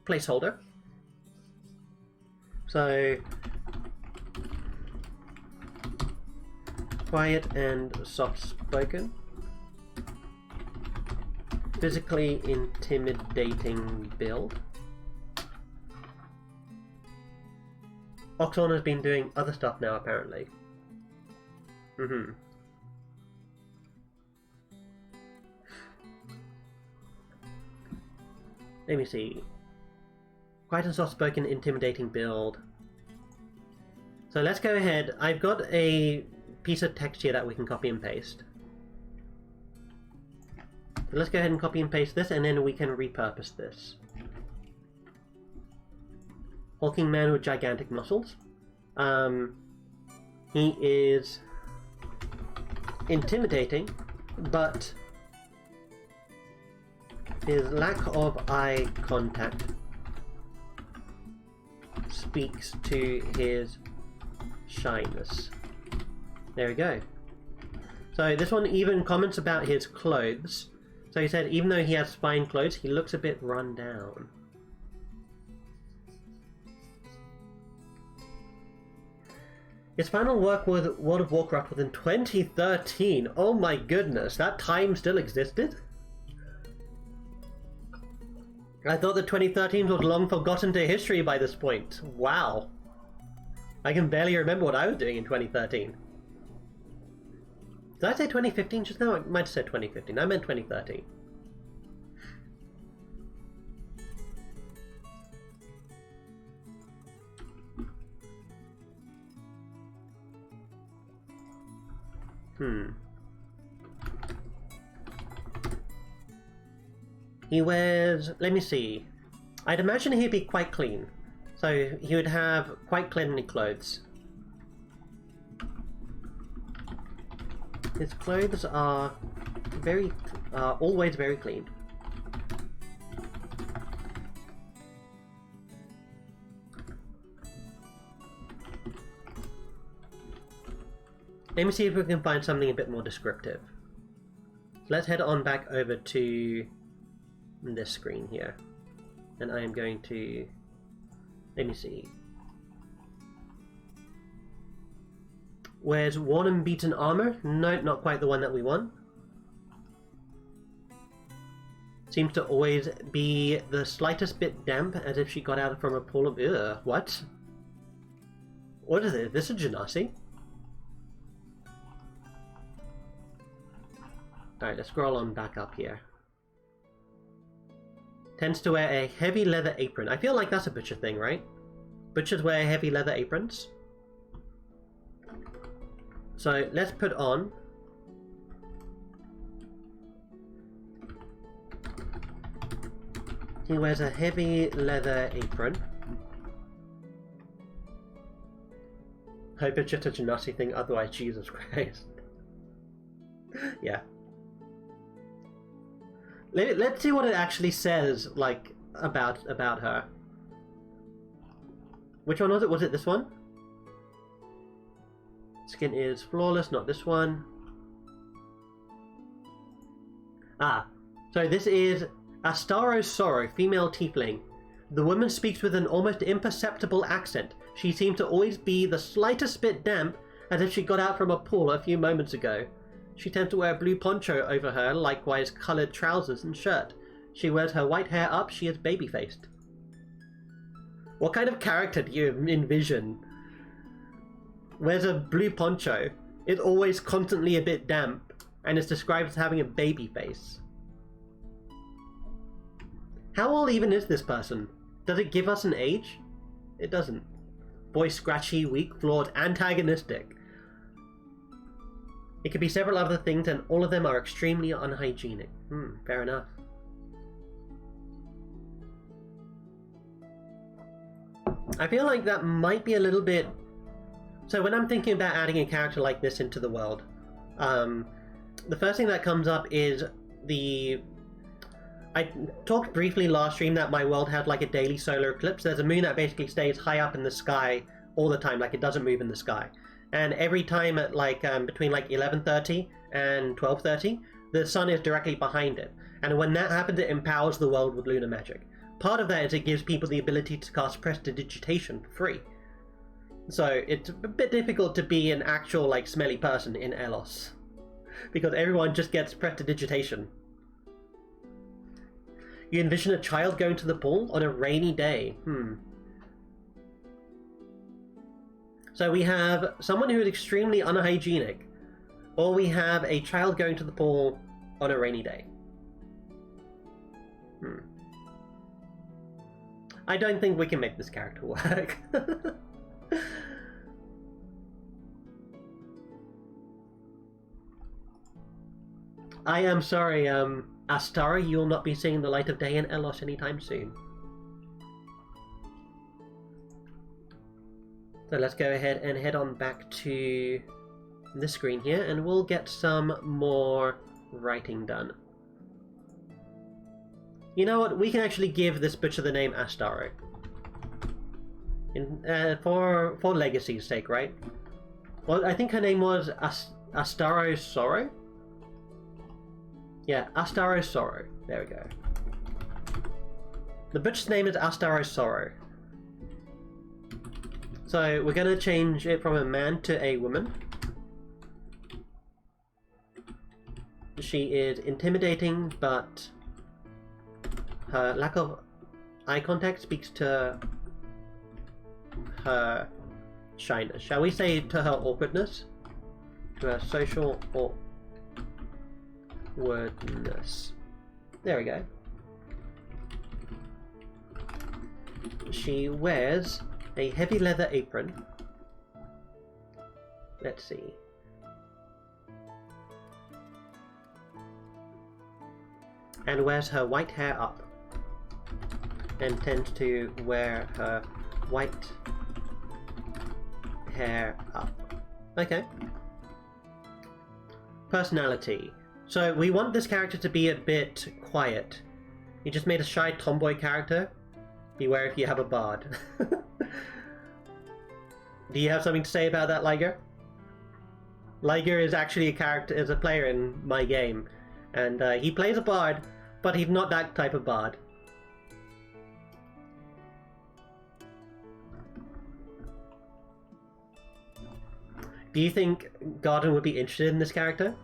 placeholder. So, quiet and soft-spoken. Physically intimidating build. Oxhorn has been doing other stuff now, apparently. Let me see. Quiet and soft-spoken, intimidating build. So let's go ahead. I've got a piece of text here that we can copy and paste. So let's go ahead and copy and paste this, and then we can repurpose this. Hulking man with gigantic muscles. He is intimidating, but his lack of eye contact speaks to his shyness. There we go. So this one even comments about his clothes. So he said, even though he has fine clothes, he looks a bit run down. His final work with World of Warcraft was in 2013. Oh my goodness, that time still existed? I thought that 2013 was long forgotten to history by this point. Wow. I can barely remember what I was doing in 2013. Did I say 2015 just now? I might have said 2015. I meant 2013. He wears... let me see. I'd imagine he'd be quite clean. So he would have quite cleanly clothes. His clothes are always very clean. Let me see if we can find something a bit more descriptive. Let's head on back over to this screen here. And I am going to... let me see. Wears worn and beaten armor? No, not quite the one that we want. Seems to always be the slightest bit damp, as if she got out from a pool of... ugh, what? What is it? Is this a Genasi? Alright, let's scroll on back up here. Tends to wear a heavy leather apron. I feel like that's a butcher thing, right? Butchers wear heavy leather aprons. So let's put on... he wears a heavy leather apron. Hope it's just a Genasi thing, otherwise Jesus Christ. Yeah. Let's see what it actually says, like, about her. Which one was it? Was it this one? Skin is flawless, not this one. Ah, so this is Astaro's Sorrow, female tiefling. The woman speaks with an almost imperceptible accent. She seems to always be the slightest bit damp, as if she got out from a pool a few moments ago. She tends to wear a blue poncho over her, likewise coloured trousers and shirt. She wears her white hair up, she is baby-faced. What kind of character do you envision? Wears a blue poncho, is always constantly a bit damp, and is described as having a baby face. How old even is this person? Does it give us an age? It doesn't. Voice scratchy, weak, flawed, antagonistic. It could be several other things, and all of them are extremely unhygienic. Fair enough. I feel like that might be a little bit... so when I'm thinking about adding a character like this into the world, the first thing that comes up is the... I talked briefly last stream that my world had like a daily solar eclipse. There's a moon that basically stays high up in the sky all the time, like it doesn't move in the sky. And every time at like between like 11:30 and 12:30, the sun is directly behind it. And when that happens, it empowers the world with lunar magic. Part of that is it gives people the ability to cast prestidigitation for free. So it's a bit difficult to be an actual like smelly person in Elos, because everyone just gets prestidigitation. You envision a child going to the pool on a rainy day. So we have someone who is extremely unhygienic, or we have a child going to the pool on a rainy day. I don't think we can make this character work. I am sorry, Astara, you will not be seeing the light of day in Elos anytime soon. So let's go ahead and head on back to the screen here, and we'll get some more writing done. You know what? We can actually give this butcher the name Astaro. for legacy's sake, right? Well, I think her name was Astaro Sorrow. Yeah, Astaro Sorrow. There we go. The butcher's name is Astaro Sorrow. So we're gonna change it from a man to a woman. She is intimidating, but her lack of eye contact speaks to her shyness. Shall we say to her awkwardness? To her social awkwardness. There we go. She wears a heavy leather apron. Let's see. And wears her white hair up. And tends to wear her white hair up. Okay. Personality. So we want this character to be a bit quiet. You just made a shy tomboy character. Beware if you have a bard. Do you have something to say about that, Liger? Liger is actually a player in my game. And he plays a bard, but he's not that type of bard. Do you think Garden would be interested in this character?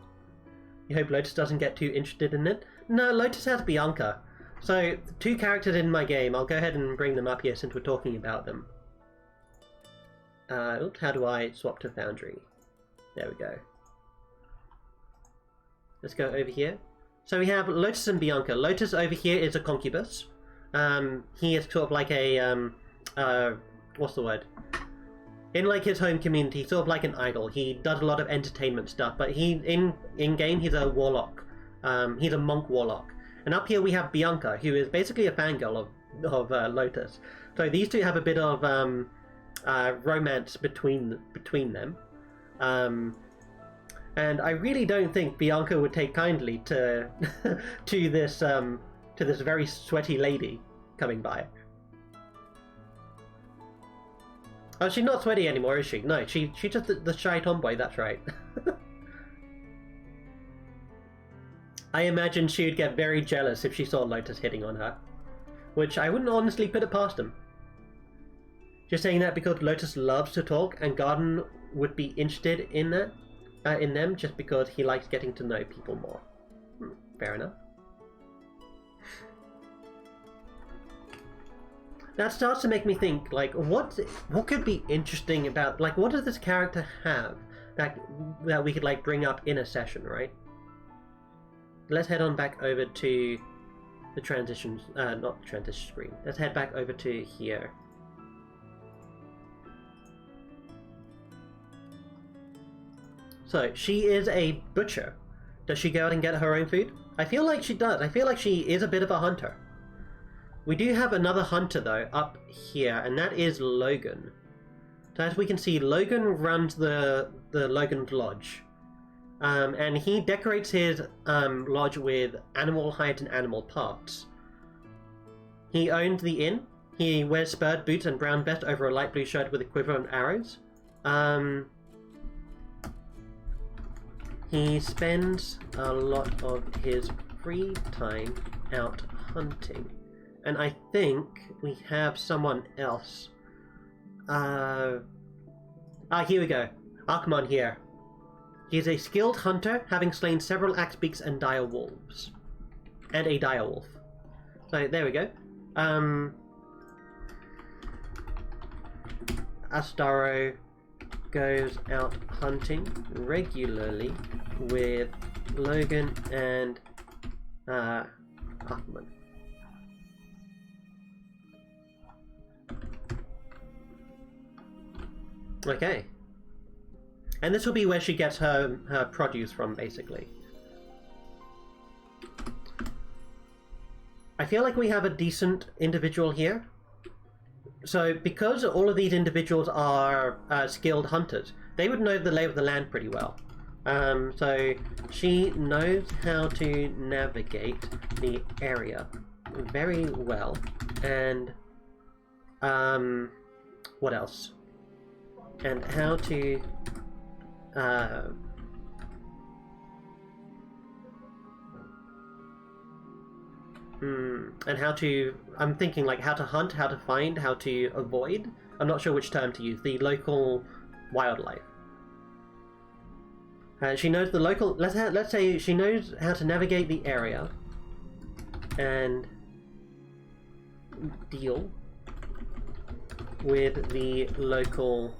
You hope Lotus doesn't get too interested in it? No, Lotus has Bianca. So, two characters in my game. I'll go ahead and bring them up here since we're talking about them. Oops, how do I swap to Foundry? There we go. Let's go over here. So we have Lotus and Bianca. Lotus over here is a concubus. He is sort of like a, what's the word? In like his home community, he's sort of like an idol. He does a lot of entertainment stuff, but in game he's a warlock. He's a monk warlock. And up here we have Bianca, who is basically a fangirl of Lotus. So these two have a bit of romance between them. And I really don't think Bianca would take kindly to to this very sweaty lady coming by. Oh, she's not sweaty anymore, is she? No, she's just the shy tomboy, that's right. I imagine she would get very jealous if she saw Lotus hitting on her. Which I wouldn't honestly put it past him. Just saying that because Lotus loves to talk and Garden would be interested in that. In them just because he likes getting to know people more. Fair enough. That starts to make me think, like, what could be interesting about, like, what does this character have that we could, like, bring up in a session, right? Let's head on back over to the transitions, not the transition screen. Let's head back over to here. So, she is a butcher. Does she go out and get her own food? I feel like she does. I feel like she is a bit of a hunter. We do have another hunter, though, up here, and that is Logan. So as we can see, Logan runs the Logan's Lodge. And he decorates his lodge with animal hides and animal parts. He owns the inn. He wears spurred boots and brown vest over a light blue shirt with a quiver and arrows. He spends a lot of his free time out hunting. And I think we have someone else. Here we go. Archmon here. He is a skilled hunter, having slain several axebeaks and dire wolves. And a dire wolf. So, there we go. Astaro goes out hunting regularly with Logan and Archmon. Okay. And this will be where she gets her produce from, basically. I feel like we have a decent individual here. So, because all of these individuals are skilled hunters, they would know the lay of the land pretty well. So, she knows how to navigate the area very well. And, what else? And how to and how to, I'm thinking like how to hunt, how to find, how to avoid. I'm not sure which term to use. The local wildlife. She knows the local, let's say she knows how to navigate the area and deal with the local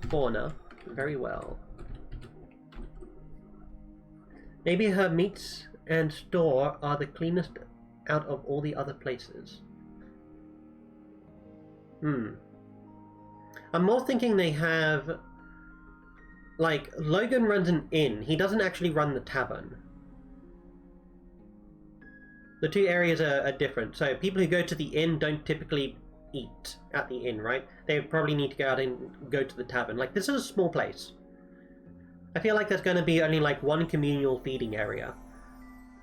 fauna very well. Maybe her meats and store are the cleanest out of all the other places. I'm more thinking they have, like, Logan runs an inn. He doesn't actually run the tavern. The two areas are different. So people who go to the inn don't typically eat at the inn, right? They probably need to go out and go to the tavern. Like, this is a small place. I feel like there's going to be only like one communal feeding area.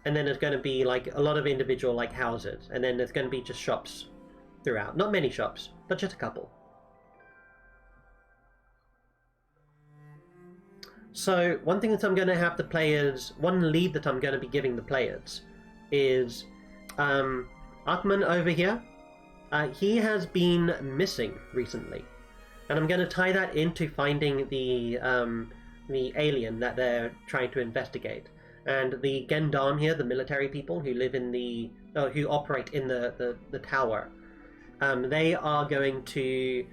And then there's going to be like a lot of individual like houses. And then there's going to be just shops throughout. Not many shops, but just a couple. So one thing that I'm going to have the players, one lead that I'm going to be giving the players is Atman over here. He has been missing recently, and I'm going to tie that into finding the alien that they're trying to investigate. And the Gendarme here, the military people who live in the who operate in the tower, they are going to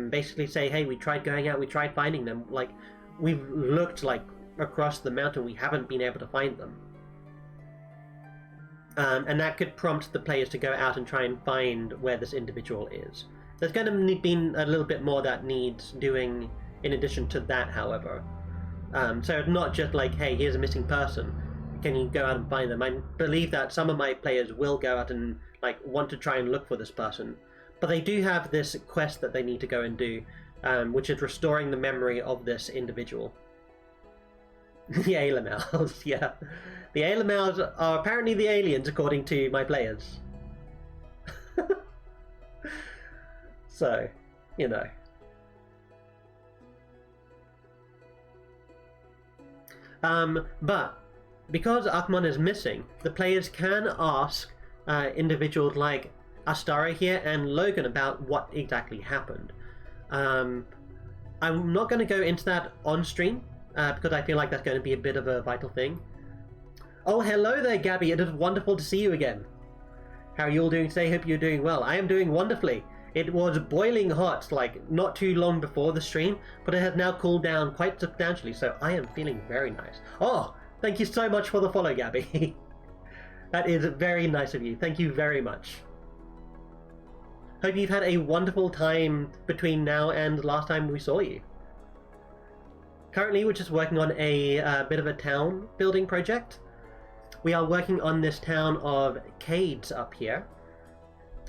basically say, hey, we tried going out, we tried finding them, like we've looked like across the mountain, we haven't been able to find them. And that could prompt the players to go out and try and find where this individual is. There's going to be a little bit more that needs doing in addition to that, however. So it's not just like, hey, here's a missing person, can you go out and find them? I believe that some of my players will go out and like want to try and look for this person. But they do have this quest that they need to go and do, which is restoring the memory of this individual. The Alamals, yeah. The Alamals are apparently the aliens, according to my players. So, you know. But, because Atman is missing, the players can ask individuals like Astara here and Logan about what exactly happened. I'm not going to go into that on stream, because I feel like that's going to be a bit of a vital thing. Oh, hello there, Gabby. It is wonderful to see you again. How are you all doing today? Hope you're doing well. I am doing wonderfully. It was boiling hot, like, not too long before the stream, but it has now cooled down quite substantially, so I am feeling very nice. Oh, thank you so much for the follow, Gabby. That is very nice of you. Thank you very much. Hope you've had a wonderful time between now and the last time we saw you. Currently, we're just working on a bit of a town building project. We are working on this town of Cades up here.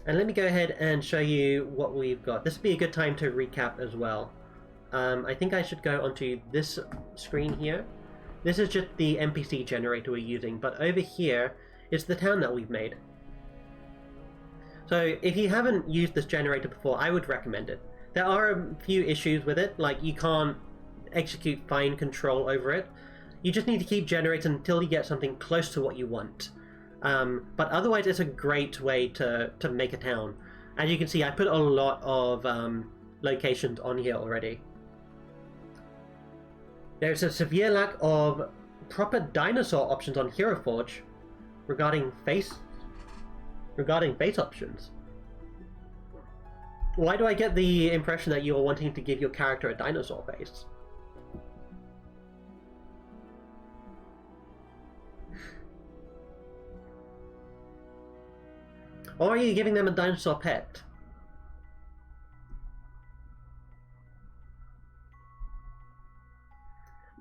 And let me go ahead and show you what we've got. This would be a good time to recap as well. I think I should go onto this screen here. This is just the NPC generator we're using, but over here is the town that we've made. So if you haven't used this generator before, I would recommend it. There are a few issues with it, like you can't execute fine control over it. You just need to keep generating until you get something close to what you want. But otherwise it's a great way to make a town. As you can see, I put a lot of locations on here already. There's a severe lack of proper dinosaur options on Hero Forge regarding face options. Why do I get the impression that you're wanting to give your character a dinosaur face? Or are you giving them a dinosaur pet?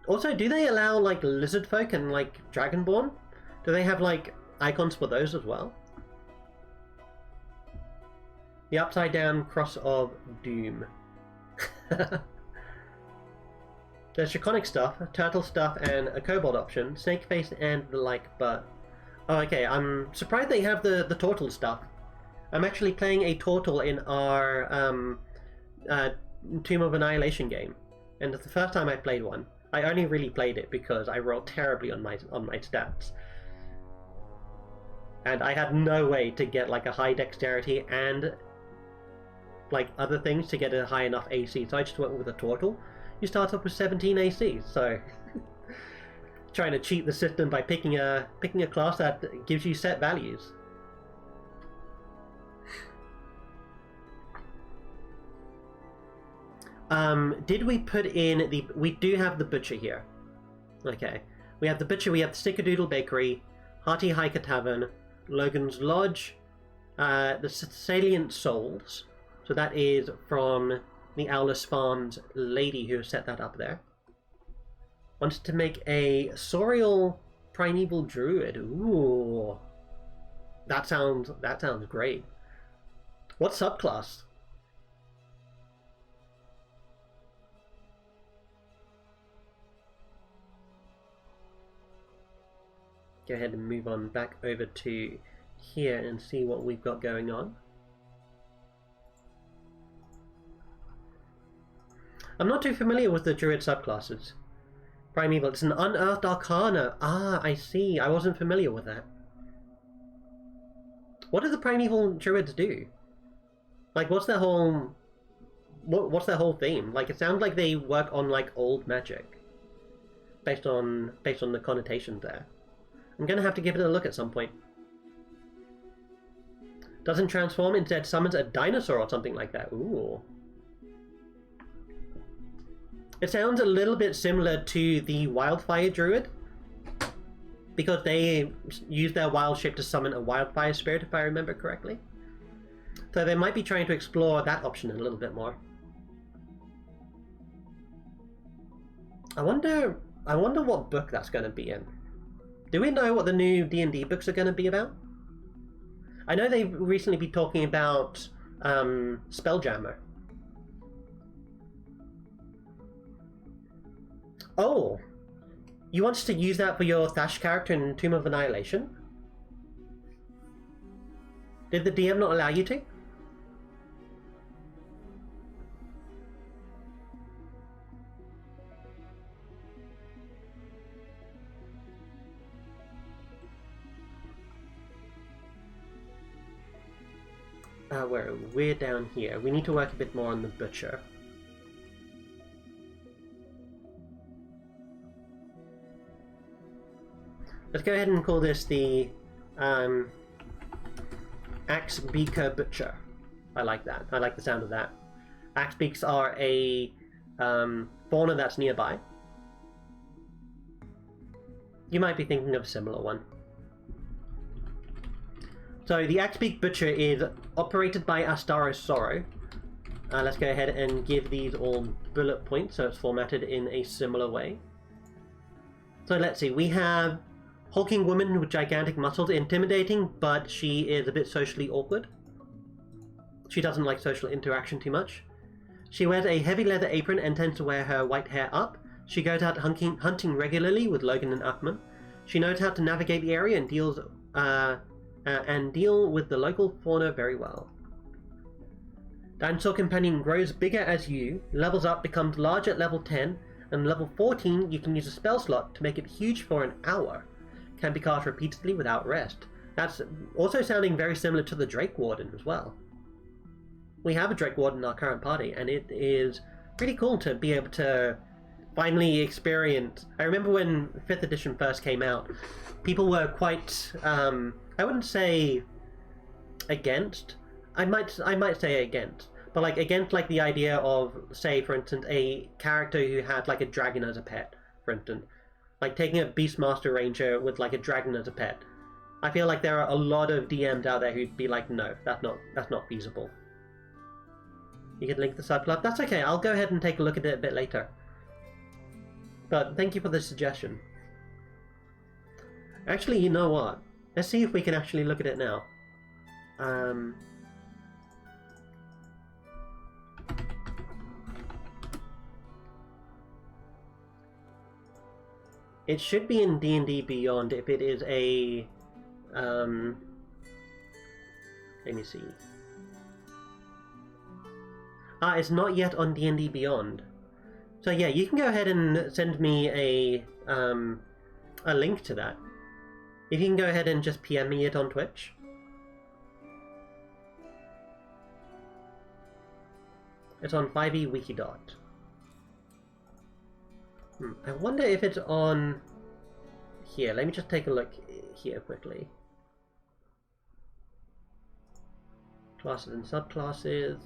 Also, do they allow like lizard folk and like dragonborn? Do they have like icons for those as well? The upside down cross of doom. There's draconic stuff, turtle stuff, and a kobold option, snake face, and the like, but... Oh, okay, I'm surprised they have the turtle stuff. I'm actually playing a turtle in our Tomb of Annihilation game, and it's the first time I played one. I only really played it because I rolled terribly on my stats, and I had no way to get like a high dexterity and like other things to get a high enough AC. So I just went with a turtle. You start off with 17 AC, so trying to cheat the system by picking a class that gives you set values. Did we put in the... We do have the butcher here. Okay. We have the butcher, we have the Snickerdoodle Bakery, Hearty Hiker Tavern, Logan's Lodge, the Salient Souls. So that is from the Owless Farms lady who set that up there. Wants to make a Sauriel Primeval Druid. Ooh. That sounds great. What subclass? Go ahead and move on back over to here and see what we've got going on. I'm not too familiar with the Druid subclasses. Primeval, it's an Unearthed Arcana. Ah, I see. I wasn't familiar with that. What do the Primeval Druids do? Like, what's their whole... What's their whole theme? Like, it sounds like they work on, like, old magic. Based on the connotations there. I'm gonna have to give it a look at some point. Doesn't transform, instead summons a dinosaur or something like that. Ooh. It sounds a little bit similar to the Wildfire Druid, because they use their wild shape to summon a wildfire spirit, if I remember correctly. So they might be trying to explore that option a little bit more. I wonder what book that's going to be in. Do we know what the new D&D books are going to be about? I know they've recently been talking about Spelljammer. Oh! You want to use that for your Thash character in Tomb of Annihilation? Did the DM not allow you to? We're down here. We need to work a bit more on the butcher. Let's go ahead and call this the Axe Beaker Butcher. I like that. I like the sound of that. Axe Beaks are a fauna that's nearby. You might be thinking of a similar one. So the Axebeak Butcher is operated by Astaro's Sorrow. Let's go ahead and give these all bullet points so it's formatted in a similar way. So let's see, we have hulking woman with gigantic muscles, intimidating, but she is a bit socially awkward. She doesn't like social interaction too much. She wears a heavy leather apron and tends to wear her white hair up. She goes out hunting regularly with Logan and Upman. She knows how to navigate the area and deal with the local fauna very well. Dinosaur Companion grows bigger as you, levels up, becomes large at level 10, and level 14 you can use a spell slot to make it huge for an hour. Can be cast repeatedly without rest. That's also sounding very similar to the Drake Warden as well. We have a Drake Warden in our current party, and it is pretty cool to be able to finally experience... I remember when 5th edition first came out, people were quite... I wouldn't say against. I might say against, but like against like the idea of, say for instance, a character who had like a dragon as a pet, for instance, like taking a Beastmaster Ranger with like a dragon as a pet. I feel like there are a lot of DMs out there who'd be like, no, that's not feasible. You can link the subclub. That's okay. I'll go ahead and take a look at it a bit later. But thank you for the suggestion. Actually, you know what? Let's see if we can actually look at it now. It should be in D&D Beyond if it is a... let me see. It's not yet on D&D Beyond. So yeah, you can go ahead and send me a link to that. If you can go ahead and just PM me it on Twitch. It's on 5e Wikidot. I wonder if it's on... Here, let me just take a look here quickly. Classes and subclasses.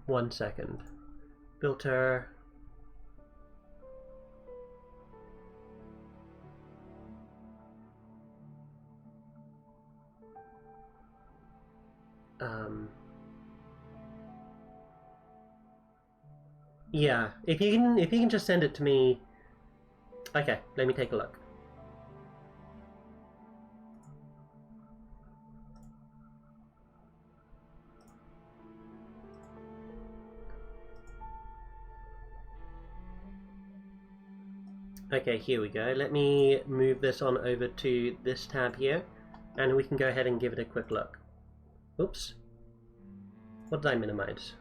1 second. Filter. Yeah, if you can just send it to me. Okay, let me take a look. Okay, here we go. Let me move this on over to this tab here, and we can go ahead and give it a quick look. Oops. What did I minimize?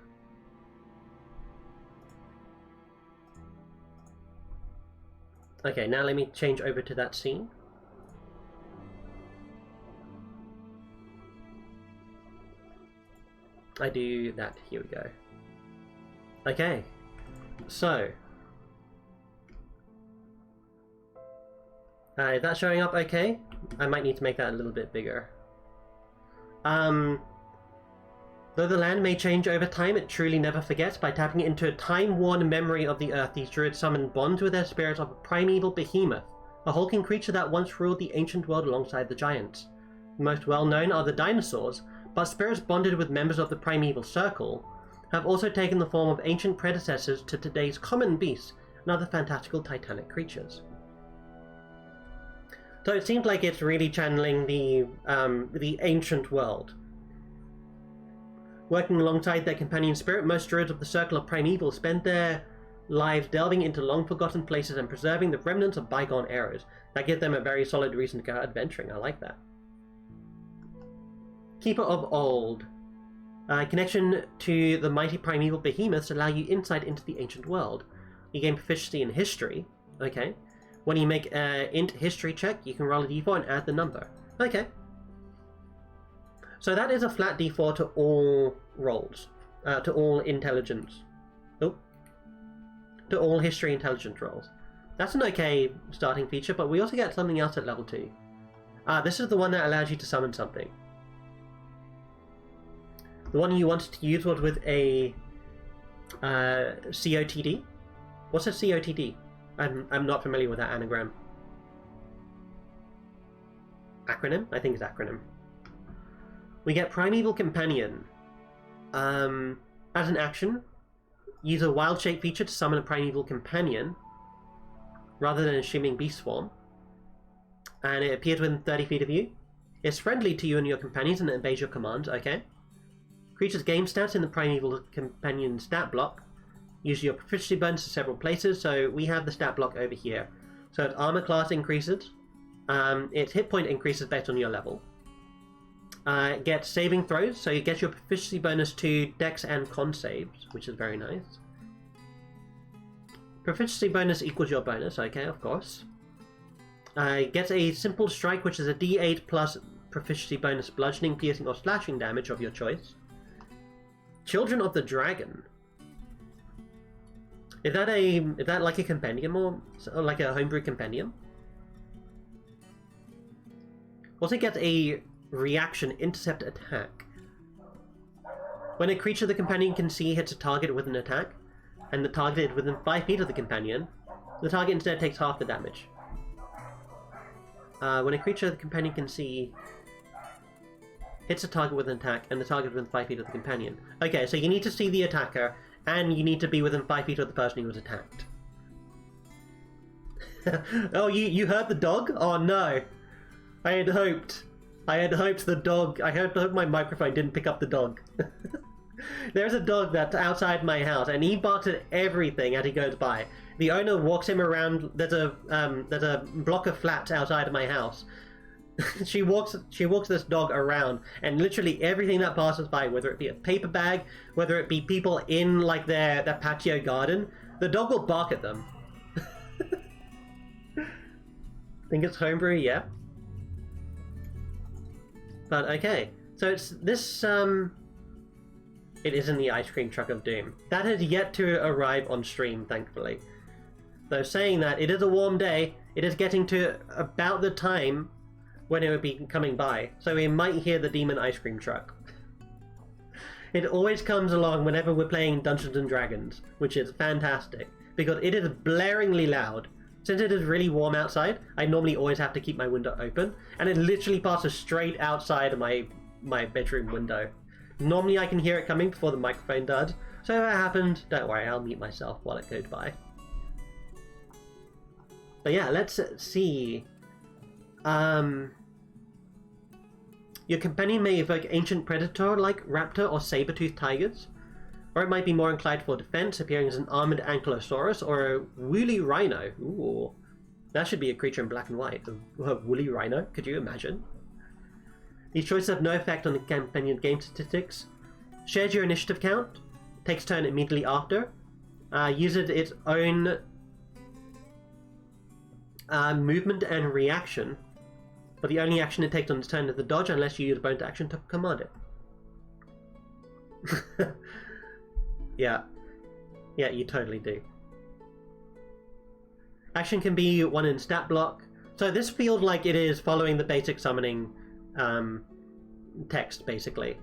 Okay, now let me change over to that scene. I do that. Here we go. Okay, so is that showing up okay? I might need to make that a little bit bigger. Though the land may change over time, it truly never forgets. By tapping into a time-worn memory of the earth, these druids summon bonds with their spirits of a primeval behemoth, a hulking creature that once ruled the ancient world alongside the giants. The most well-known are the dinosaurs, but spirits bonded with members of the primeval circle have also taken the form of ancient predecessors to today's common beasts and other fantastical titanic creatures. So it seems like it's really channeling the ancient world. Working alongside their companion spirit, most druids of the Circle of Primeval spend their lives delving into long-forgotten places and preserving the remnants of bygone eras. That gives them a very solid reason to go adventuring. I like that. Keeper of Old. Connection to the mighty primeval behemoths allow you insight into the ancient world. You gain proficiency in history. Okay. When you make an int history check, you can roll a d4 and add the number. Okay. So that is a flat d4 to all rolls. To all intelligence. Oh. To all history intelligence rolls. That's an okay starting feature, but we also get something else at level 2. This is the one that allows you to summon something. The one you wanted to use was with a COTD. What's a COTD? I'm not familiar with that anagram. Acronym? I think it's acronym. We get Primeval Companion. As an action, use a wild shape feature to summon a Primeval Companion rather than a shimming beast form. And it appears within 30 feet of you. It's friendly to you and your companions and it obeys your commands, okay. Creatures gain stats in the Primeval Companion stat block. Use your proficiency bonus to several places, so we have the stat block over here. So its armor class increases, its hit point increases based on your level. It gets saving throws, so you get your proficiency bonus to dex and con saves, which is very nice. Proficiency bonus equals your bonus, okay, of course. It gets a simple strike, which is a d8 plus proficiency bonus bludgeoning, piercing, or slashing damage of your choice. Children of the Dragon. Is that like a compendium or like a homebrew compendium? Also gets a reaction intercept attack. When a creature the companion can see hits a target with an attack, and the target is within 5 feet of the companion, the target instead takes half the damage. When a creature the companion can see hits a target with an attack, and the target is within 5 feet of the companion. Okay, so you need to see the attacker, and you need to be within 5 feet of the person who was attacked. Oh, you heard the dog? Oh no! I had hoped the dog... I had hoped my microphone didn't pick up the dog. There's a dog that's outside my house, and he barks at everything as he goes by. The owner walks him around. There's a block of flats outside of my house. she walks this dog around, and literally everything that passes by, whether it be a paper bag, whether it be people in like their patio garden, the dog will bark at them. Think it's homebrew, yeah. But okay, so it's this it isn't the ice cream truck of doom. That has yet to arrive on stream, thankfully. Though saying that, it is a warm day. It is getting to about the time when it would be coming by, so we might hear the demon ice cream truck. It always comes along whenever we're playing Dungeons and Dragons, which is fantastic, because it is blaringly loud. Since it is really warm outside, I normally always have to keep my window open, and it literally passes straight outside of my bedroom window. Normally I can hear it coming before the microphone does, so if it happens, don't worry, I'll mute myself while it goes by. But yeah, let's see. Your companion may evoke ancient predator like raptor or saber-toothed tigers, or it might be more inclined for defense, appearing as an armored ankylosaurus or a woolly rhino. Ooh, that should be a creature in black and white. A woolly rhino, could you imagine? These choices have no effect on the companion game statistics. Shares your initiative count, takes turn immediately after, uses its own movement and reaction, but the only action it takes on its turn is the dodge unless you use a bonus action to command it. Yeah, you totally do. Action can be one in stat block, so this feels like it is following the basic summoning text, basically.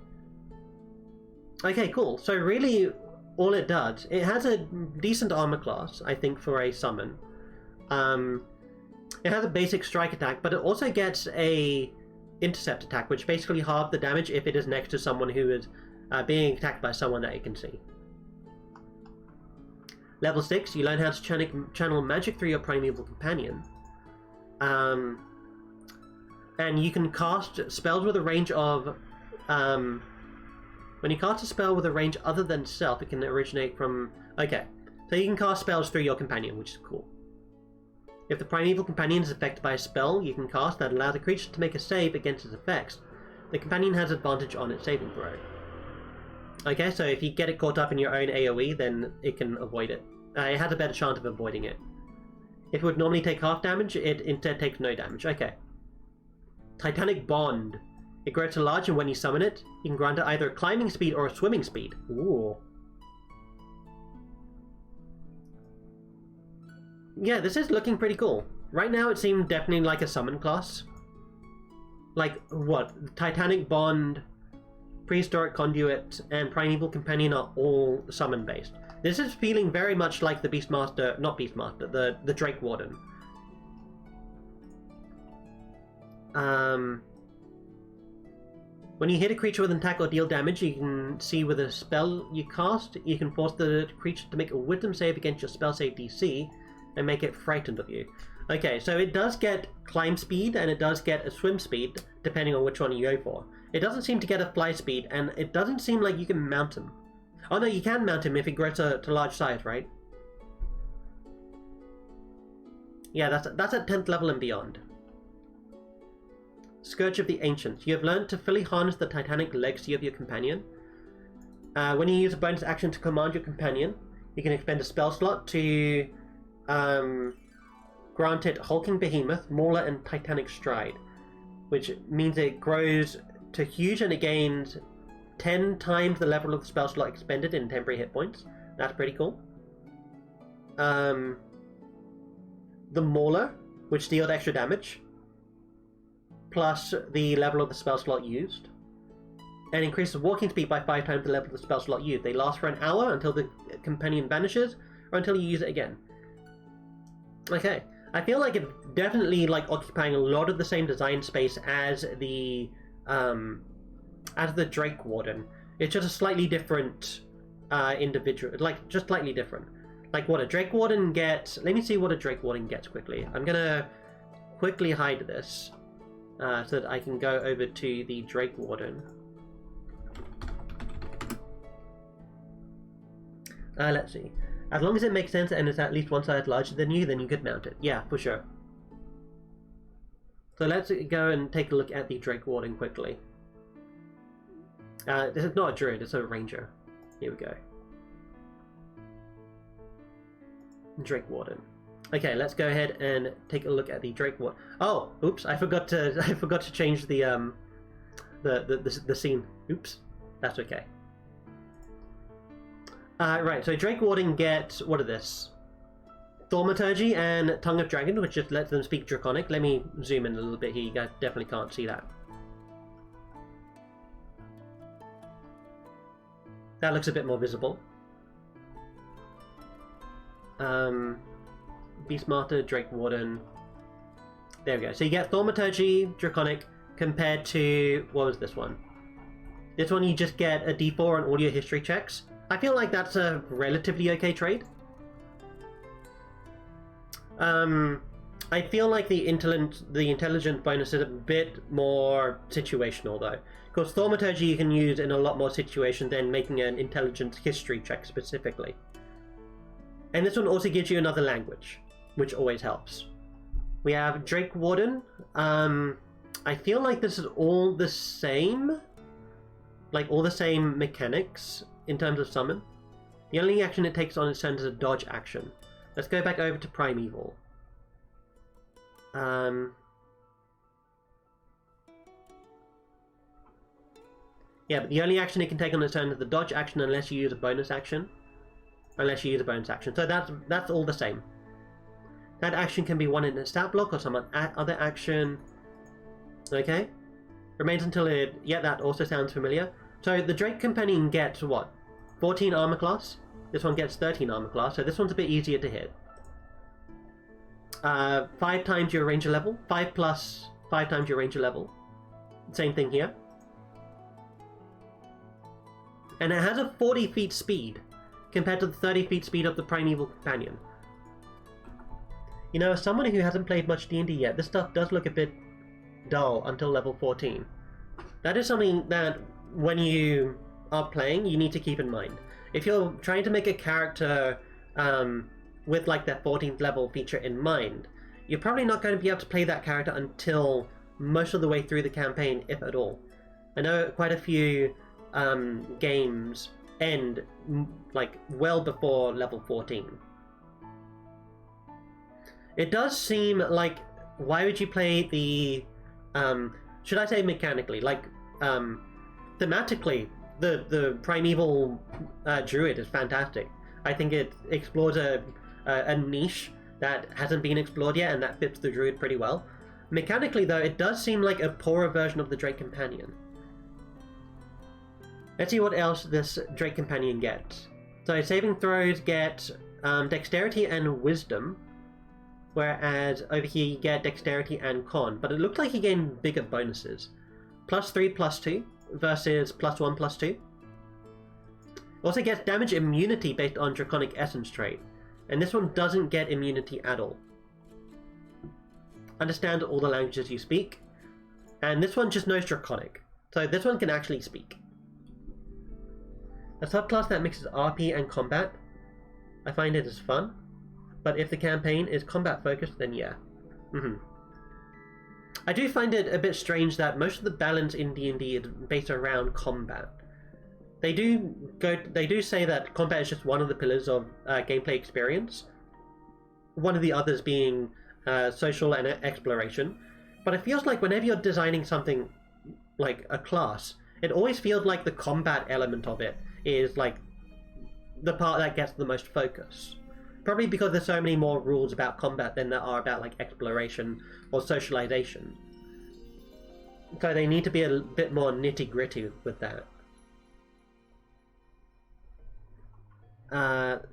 Okay, cool. So really, all it does, it has a decent armor class, I think, for a summon. It has a basic strike attack, but it also gets a intercept attack, which basically halves the damage if it is next to someone who is being attacked by someone that it can see. Level 6, you learn how to channel magic through your primeval companion. And you can cast spells with a range of... when you cast a spell with a range other than self, it can originate from... Okay, so you can cast spells through your companion, which is cool. If the primeval companion is affected by a spell you can cast that allows the creature to make a save against its effects, the companion has advantage on its saving throw. Okay, so if you get it caught up in your own AoE, then it can avoid it. It has a better chance of avoiding it. If it would normally take half damage, it instead takes no damage. Okay. Titanic Bond. It grows to large, and when you summon it, you can grant it either a climbing speed or a swimming speed. Ooh. Yeah, this is looking pretty cool. Right now it seemed definitely like a summon class. Like, what? Titanic Bond, Prehistoric Conduit, and Primeval Companion are all summon based. This is feeling very much like the Beastmaster, not Beastmaster, the Drake Warden. When you hit a creature with an attack or deal damage, you can see with a spell you cast, you can force the creature to make a wisdom save against your spell save DC, and make it frightened of you. Okay, so it does get climb speed, and it does get a swim speed, depending on which one you go for. It doesn't seem to get a fly speed, and it doesn't seem like you can mount him. Oh no, you can mount him if it grows to large size, right? Yeah, that's at 10th level and beyond. Scourge of the Ancients. You have learned to fully harness the titanic legacy of your companion. When you use a bonus action to command your companion, you can expend a spell slot to grant it Hulking Behemoth, Mauler, and Titanic Stride, which means it grows to huge and it gains 10 times the level of the spell slot expended in temporary hit points. That's pretty cool. The Mauler, which deals extra damage, plus the level of the spell slot used, and increases walking speed by 5 times the level of the spell slot used. They last for an hour until the companion vanishes, or until you use it again. Okay, I feel like it's definitely like occupying a lot of the same design space as the Drake Warden. It's just a slightly different individual, like just slightly different. Like what a Drake Warden gets. Let me see what a Drake Warden gets quickly. I'm gonna quickly hide this so that I can go over to the Drake Warden. Let's see. As long as it makes sense and it's at least one size larger than you, then you could mount it. Yeah, for sure. So let's go and take a look at the Drake Warden quickly. This is not a druid, it's a ranger. Here we go. Drake Warden. Okay, let's go ahead and take a look at the Drake Warden. Oh, oops! I forgot to change the scene. Oops, that's okay. Right, so Drake Warden gets what are this? Thaumaturgy and Tongue of Dragon, which just lets them speak Draconic. Let me zoom in a little bit here. You guys definitely can't see that. That looks a bit more visible. Beastmaster, Drake Warden. There we go. So you get Thaumaturgy, Draconic, compared to... what was this one? This one you just get a D4 on audio history checks. I feel like that's a relatively okay trade. I feel like the intelligence bonus is a bit more situational though. Because Thaumaturgy you can use in a lot more situations than making an intelligence history check specifically. And this one also gives you another language, which always helps. We have Drake Warden. I feel like this is all the same. Like all the same mechanics in terms of summon. The only action it takes on its turn is a dodge action. Let's go back over to Primeval. Yeah, but the only action it can take on its turn is the dodge action unless you use a bonus action. So that's all the same. That action can be one in a stat block or some other action. Okay. Remains until it... yeah, that also sounds familiar. So the Drake Companion gets what? 14 armor class? This one gets 13 armor class, so this one's a bit easier to hit. 5 times your ranger level. 5 plus 5 times your ranger level. Same thing here. And it has a 40 feet speed, compared to the 30 feet speed of the Primeval Companion. You know, as someone who hasn't played much D&D yet, this stuff does look a bit dull until level 14. That is something that, when you are playing, you need to keep in mind. If you're trying to make a character with like that 14th level feature in mind, you're probably not going to be able to play that character until most of the way through the campaign, if at all. I know quite a few games end like well before level 14. It does seem like, why would you play the should I say mechanically, like thematically, the Primeval Druid is fantastic. I think it explores a niche that hasn't been explored yet, and that fits the Druid pretty well. Mechanically though, it does seem like a poorer version of the Drake Companion. Let's see what else this Drake Companion gets. So saving throws get Dexterity and Wisdom, whereas over here you get Dexterity and Con, but it looks like you gain bigger bonuses. +3, +2 versus +1, +2. Also gets damage immunity based on Draconic Essence trait, and this one doesn't get immunity at all. Understand all the languages you speak, and this one just knows Draconic, so this one can actually speak. A subclass that mixes RP and combat, I find it is fun, but if the campaign is combat focused, then yeah. I do find it a bit strange that most of the balance in D&D is based around combat. They do say that combat is just one of the pillars of gameplay experience, one of the others being social and exploration, but it feels like whenever you're designing something like a class, it always feels like the combat element of it is like the part that gets the most focus. Probably because there's so many more rules about combat than there are about like exploration or socialization. So they need to be a bit more nitty-gritty with that.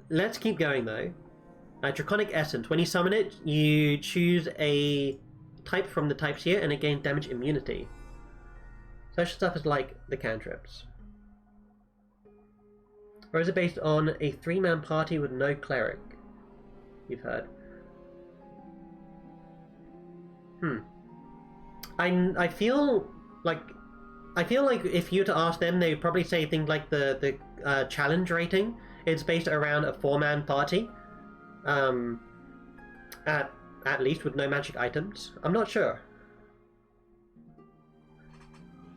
Let's keep going though. Draconic Essence. When you summon it, you choose a type from the types here and it gains damage immunity. Social stuff is like the cantrips. Or is it based on a 3-man party with no cleric? You've heard. I feel like if you were to ask them, they would probably say things like the challenge rating it's based around a 4-man party. At least with no magic items. I'm not sure.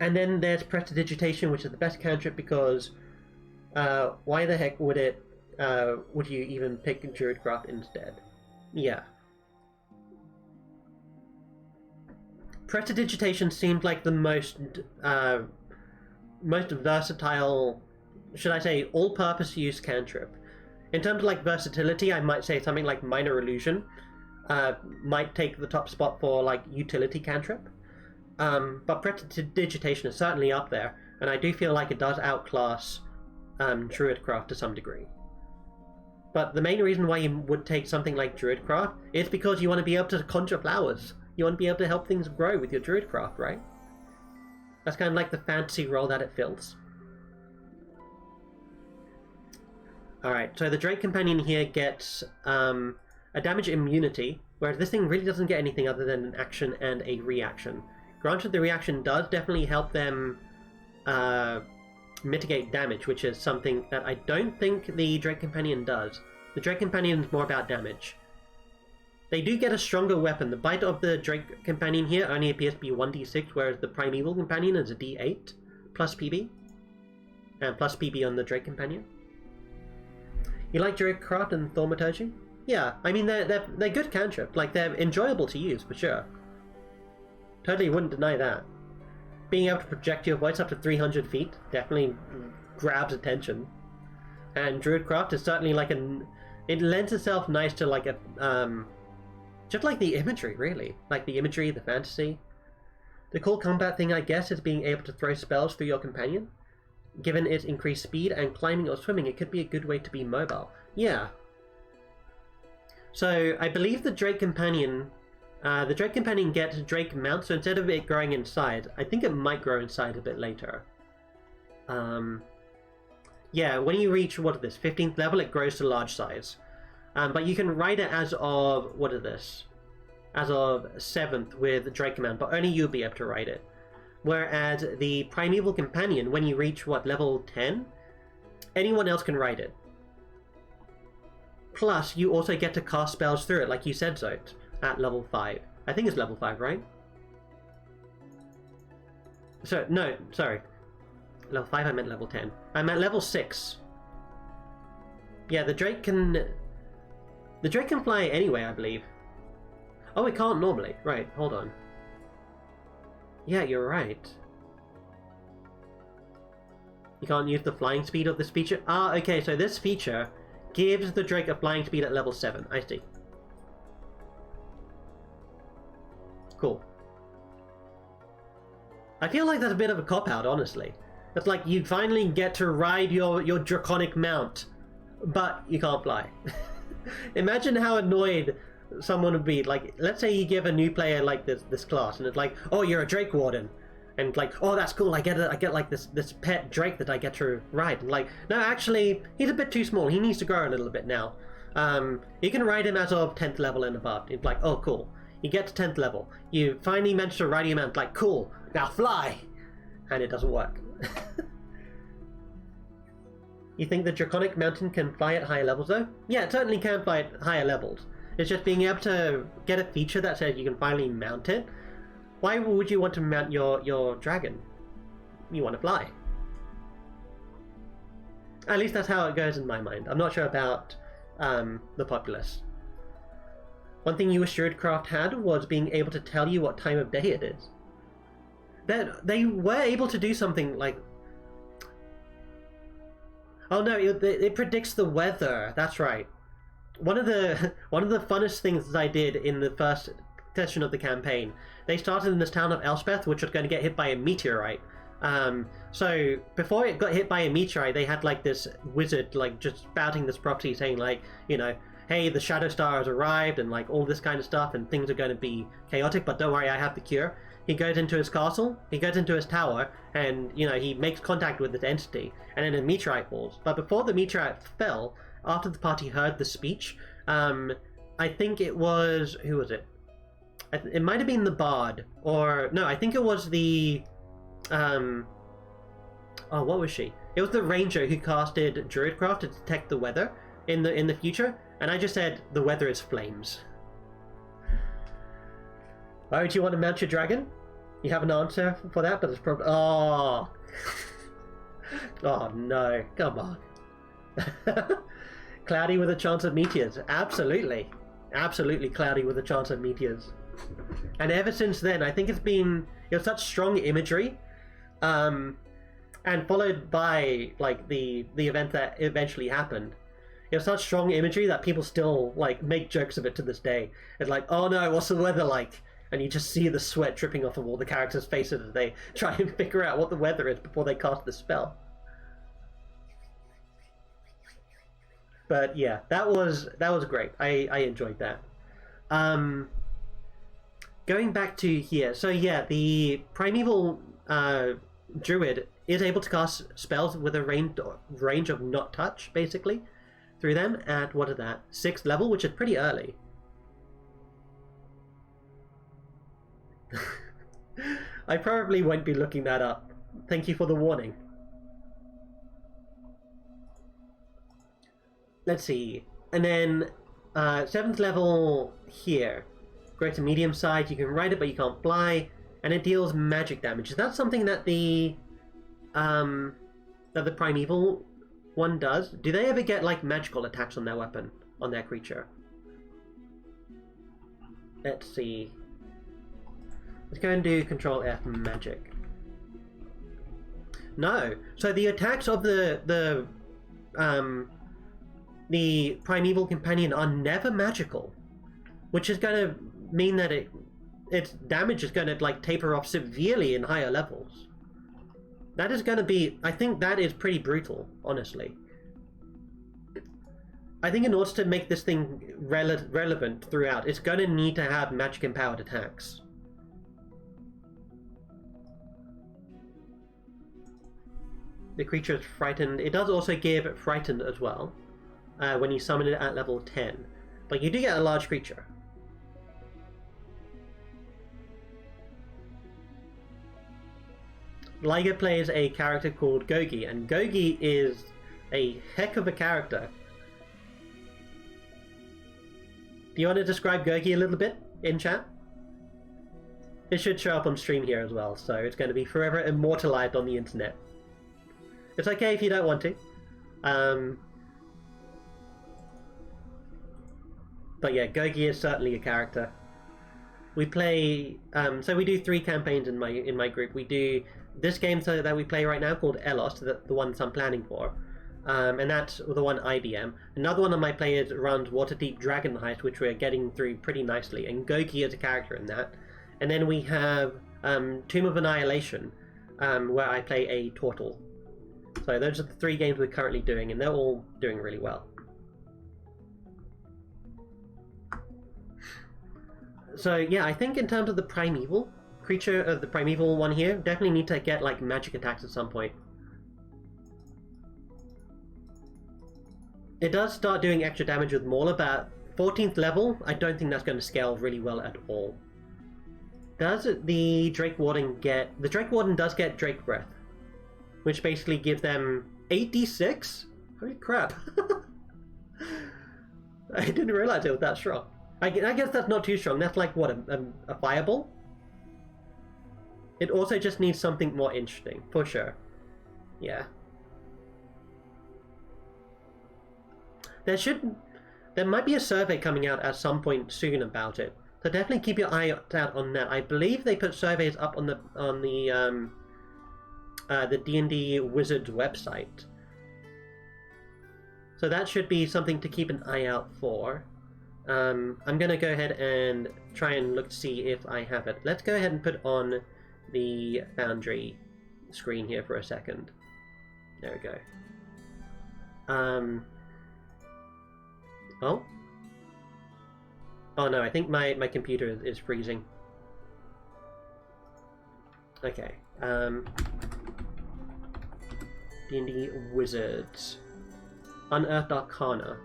And then there's Prestidigitation, which is the best cantrip because why the heck would you even pick Druidcraft instead? Yeah. Prestidigitation seemed like the most versatile, should I say, all-purpose use cantrip. In terms of like versatility, I might say something like Minor Illusion might take the top spot for like utility cantrip. But Prestidigitation is certainly up there, and I do feel like it does outclass Druidcraft to some degree. But the main reason why you would take something like Druidcraft is because you want to be able to conjure flowers. You want to be able to help things grow with your Druidcraft, right? That's kind of like the fantasy role that it fills. Alright, so the Drake Companion here gets a damage immunity, whereas this thing really doesn't get anything other than an action and a reaction. Granted, the reaction does definitely help them mitigate damage, which is something that I don't think the Drake Companion does. The Drake Companion is more about damage. They do get a stronger weapon. The bite of the Drake Companion here only appears to be 1d6, whereas the Primeval Companion is a d8 plus PB. And plus PB on the Drake Companion. You like Druidcraft and Thaumaturgy? Yeah, I mean, they're good cantrip. Like, they're enjoyable to use, for sure. Totally wouldn't deny that. Being able to project your voice up to 300 feet definitely grabs attention. And Druidcraft is certainly like it lends itself nice to like a, just like the imagery, really. Like the imagery, the fantasy. The cool combat thing, I guess, is being able to throw spells through your companion. Given its increased speed and climbing or swimming, it could be a good way to be mobile. Yeah. So, I believe the Drake Companion gets Drake Mount, so instead of it growing in size, I think it might grow in size a bit later. Yeah, when you reach, what is this, 15th level, it grows to large size. But you can ride it as of, what is this? As of 7th with Drake Mount, but only you'll be able to ride it. Whereas the Primeval Companion, when you reach, what, level 10? Anyone else can ride it. Plus, you also get to cast spells through it, like you said, Zote, at level 5. I think it's level 5, right? So, no, sorry. Level 5, I meant level 10. I meant level 6. Yeah, the Drake can fly anyway, I believe. Oh, it can't normally. Right, hold on. Yeah, you're right. You can't use the flying speed of this feature? Ah, okay, so this feature gives the Drake a flying speed at level 7. I see. Cool. I feel like that's a bit of a cop-out, honestly. It's like you finally get to ride your draconic mount, but you can't fly. Imagine how annoyed someone would be. Like, let's say you give a new player like this class, and it's like, oh, you're a Drake Warden, and like, oh, that's cool. I get like this pet Drake that I get to ride. And like, no, actually, he's a bit too small. He needs to grow a little bit now. You can ride him as of 10th level and above. It's like, oh, cool. You get to 10th level. You finally manage to ride your mount. Like, cool. Now fly, and it doesn't work. You think the Draconic Mountain can fly at higher levels, though? Yeah, it certainly can fly at higher levels. It's just being able to get a feature that says you can finally mount it. Why would you want to mount your dragon? You want to fly. At least that's how it goes in my mind. I'm not sure about the populace. One thing you wish Druidcraft had was being able to tell you what time of day it is. They were able to do something like... Oh no, it predicts the weather. That's right. One of the funnest things that I did in the first session of the campaign, they started in this town of Elspeth, which was going to get hit by a meteorite. So before it got hit by a meteorite, they had like this wizard like just spouting this prophecy saying like, you know, hey, the Shadow Star has arrived and like all this kind of stuff, and things are going to be chaotic, but don't worry, I have the cure. He goes into his castle, he goes into his tower, and, you know, he makes contact with this entity, and then a meteorite falls. But before the meteorite fell, after the party heard the speech, I think it was... Who was it? It might have been the Bard, or... No, I think it was the... Oh, what was she? It was the ranger who casted Druidcraft to detect the weather in the future, and I just said the weather is flames. Why would you want to mount your dragon? You have an answer for that, but it's probably... Oh! Oh no, come on. Cloudy with a chance of meteors. Absolutely. Absolutely cloudy with a chance of meteors. And ever since then, I think it's been... It was such strong imagery, and followed by, like, the event that eventually happened. It was such strong imagery that people still, like, make jokes of it to this day. It's like, oh no, what's the weather like? And you just see the sweat dripping off of all the characters' faces as they try and figure out what the weather is before they cast the spell. But yeah, that was great. I enjoyed that. Going back to here, so yeah, the Primeval Druid is able to cast spells with a range of not touch, basically, through them at, what is that, 6th level, which is pretty early. I probably won't be looking that up. Thank you for the warning. Let's see. And then 7th level here. Great to medium size. You can ride it, but you can't fly. And it deals magic damage. Is that something that the Primeval one does? Do they ever get like magical attacks on their weapon, on their creature? Let's see. Let's go and do Control F magic. No. So the attacks of the Primeval Companion are never magical, which is going to mean that its damage is going to like taper off severely in higher levels. That is going to be, I think that is pretty brutal, honestly. I think in order to make this thing relevant throughout, it's going to need to have magic empowered attacks. The creature is frightened. It does also give frightened as well when you summon it at level 10. But you do get a large creature. Liger plays a character called Gogi, and Gogi is a heck of a character. Do you want to describe Gogi a little bit in chat? It should show up on stream here as well, so it's going to be forever immortalized on the internet. It's okay if you don't want to. But yeah, Gogi is certainly a character. We play, so we do 3 campaigns in my group. We do this game that we play right now called Elos, the ones I'm planning for. And that's the one IBM. Another one of my players runs Waterdeep Dragon Heist, which we're getting through pretty nicely. And Gogi is a character in that. And then we have Tomb of Annihilation, where I play a turtle. So those are the 3 games we're currently doing, and they're all doing really well. So yeah, I think in terms of the Primeval creature of the Primeval one here, definitely need to get like magic attacks at some point. It does start doing extra damage with Mauler, but 14th level, I don't think that's going to scale really well at all. Does the Drake Warden get... The Drake Warden does get Drake Breath, which basically gives them 8d6? Holy crap. I didn't realize it was that strong. I guess that's not too strong. That's like, what, a fireball? It also just needs something more interesting, for sure. Yeah. There might be a survey coming out at some point soon about it. So definitely keep your eye out on that. I believe they put surveys up on the D&D Wizards website. So that should be something to keep an eye out for. I'm going to go ahead and try and look to see if I have it. Let's go ahead and put on the Foundry screen here for a second. There we go. Oh? Oh no, I think my computer is freezing. Okay. D&D Wizards. Unearthed Arcana.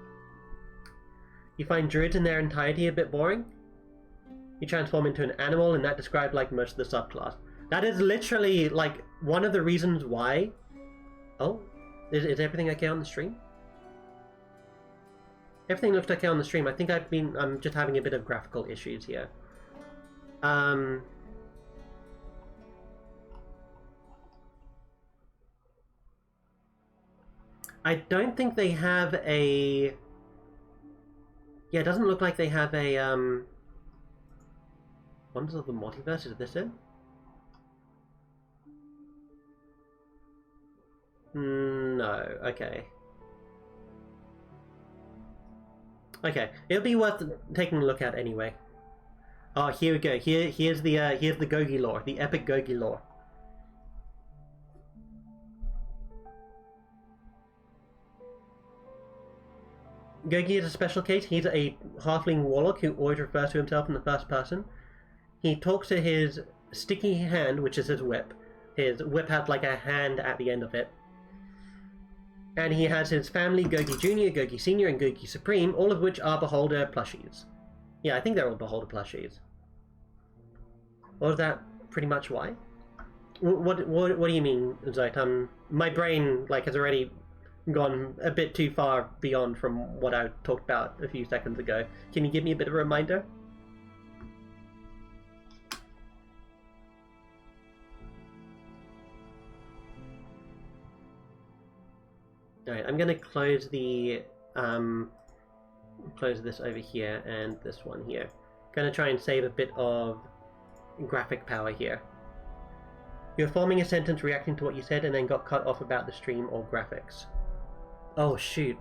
You find druids in their entirety a bit boring? You transform into an animal, and that describes like most of the subclass. That is literally like one of the reasons why... Oh, Is everything okay on the stream? Everything looks okay on the stream. I think I'm just having a bit of graphical issues here. I don't think they have a... Yeah, it doesn't look like they have a, Wonders of the Multiverse, is this it? No, okay. Okay, it'll be worth taking a look at anyway. Oh, here we go. Here's the Gogi lore, the epic Gogi lore. Gogi is a special case. He's a halfling warlock who always refers to himself in the first person. He talks to his sticky hand, which is his whip. His whip has like a hand at the end of it. And he has his family, Gogi Jr., Gogi Sr., and Gogi Supreme, all of which are Beholder plushies. Yeah, I think they're all Beholder plushies. Or is that pretty much why? What do you mean, Zoit? My brain has already gone a bit too far beyond from what I talked about a few seconds ago. Can you give me a bit of a reminder? Alright, I'm gonna close the close this over here and this one here. Gonna try and save a bit of graphic power here. You're forming a sentence reacting to what you said and then got cut off about the stream or graphics. Oh shoot.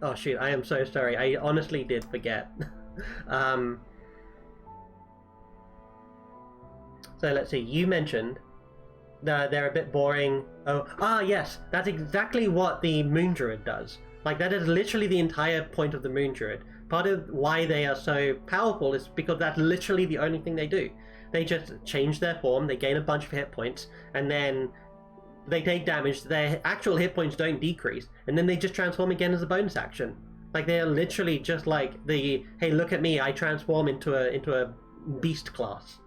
Oh shoot, I am so sorry. I honestly did forget. So let's see, you mentioned they're a bit boring. Yes, that's exactly what the Moon Druid does. That is literally the entire point of the Moon Druid. Part of why they are so powerful is because that's literally the only thing they do. They just change their form, they gain a bunch of hit points, and then they take damage. Their actual hit points don't decrease, and then they just transform again as a bonus action. They are literally just like the, hey, look at me, I transform into a beast class.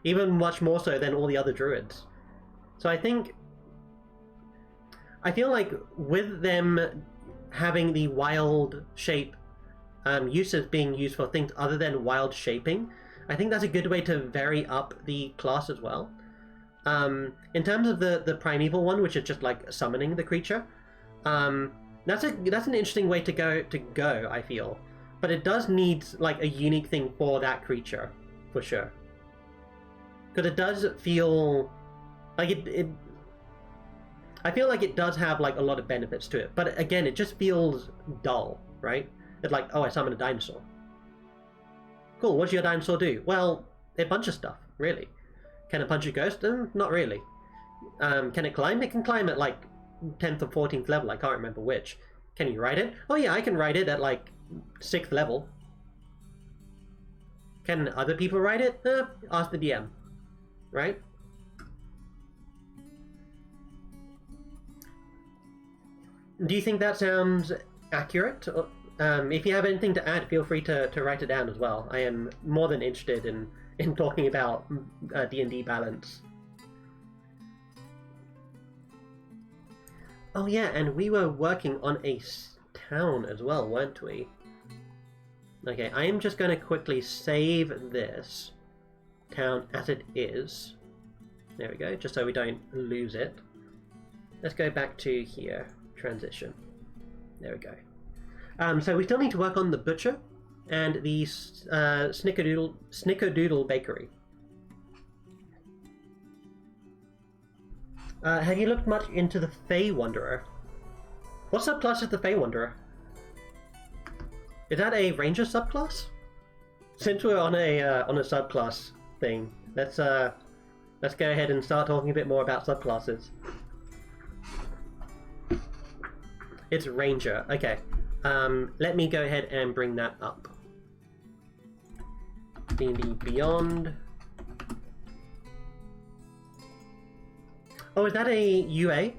Even much more so than all the other druids. So I feel like with them having the wild shape uses being used for things other than wild shaping, I think that's a good way to vary up the class as well. In terms of the primeval one, which is just summoning the creature, that's an interesting way to go, I feel. But it does need a unique thing for that creature, for sure. Because it does feel I feel like it does have a lot of benefits to it, but again, it just feels dull, right? It's oh, I summoned a dinosaur. Cool, what does your dinosaur do? Well, a bunch of stuff, really. Can it punch a ghost? Not really. Can it climb? It can climb at 10th or 14th level, I can't remember which. Can you ride it? Oh yeah, I can ride it at 6th level. Can other people ride it? Ask the DM, right? Do you think that sounds accurate? If you have anything to add, feel free to write it down as well. I am more than interested in talking about D&D balance. Oh yeah, and we were working on a town as well, weren't we? Okay, I am just going to quickly save this town as it is. There we go, just so we don't lose it. Let's go back to here. Transition. There we go. So we still need to work on the butcher and the Snickerdoodle bakery. Have you looked much into the Fey Wanderer? What subclass is the Fey Wanderer? Is that a ranger subclass? Since we're on a subclass thing, let's go ahead and start talking a bit more about subclasses. It's Ranger. Okay. Let me go ahead and bring that up. D&D Beyond. Oh, is that a UA?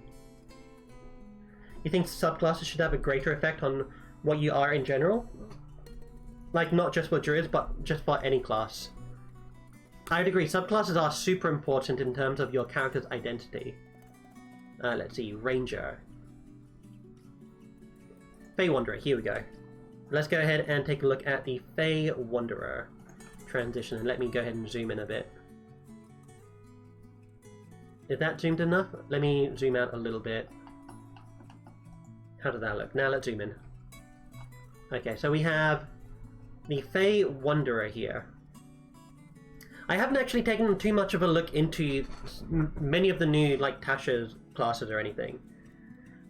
You think subclasses should have a greater effect on what you are in general? Not just for druids, but just for any class. I'd agree, subclasses are super important in terms of your character's identity. Let's see, Ranger. Fey Wanderer, here we go. Let's go ahead and take a look at the Fey Wanderer transition, and let me go ahead and zoom in a bit. Is that zoomed enough? Let me zoom out a little bit. How does that look? Now let's zoom in. Okay, so we have the Fey Wanderer here. I haven't actually taken too much of a look into many of the new, like, Tasha's classes or anything.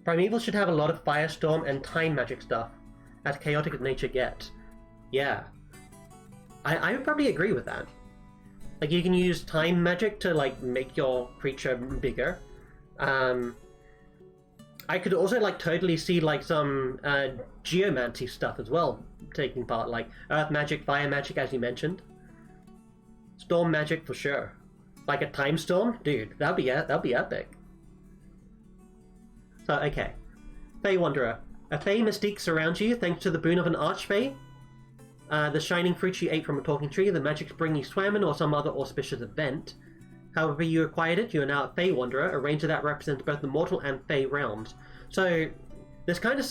Primeval should have a lot of Firestorm and Time Magic stuff, as chaotic as nature gets. Yeah. I would probably agree with that. Like, you can use Time Magic to, like, make your creature bigger. I could also, like, totally see, like, some Geomancy stuff as well taking part, like Earth Magic, Fire Magic, as you mentioned. Storm Magic for sure. Like a Time Storm? Dude, that'd be epic. So, okay. Fey Wanderer. A Fey mystique surrounds you thanks to the boon of an Archfey. The shining fruit you ate from a talking tree, the magic spring you swam in, or some other auspicious event. However you acquired it, you are now a Fey Wanderer, a ranger that represents both the mortal and Fey realms. So, this kind of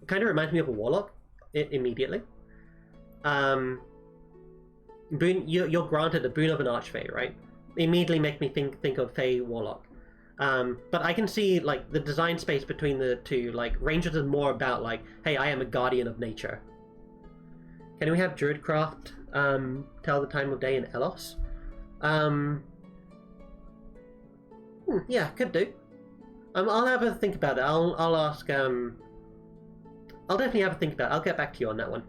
reminds me of a Warlock, immediately. You're granted a boon of an Archfey, right? Immediately make me think of Fey Warlock. But I can see, like, the design space between the two. Like, Rangers is more about, like, hey, I am a guardian of nature. Can we have Druidcraft tell the time of day in Elos? Yeah, could do. I'll have a think about it. I'll ask. I'll definitely have a think about it. I'll get back to you on that one.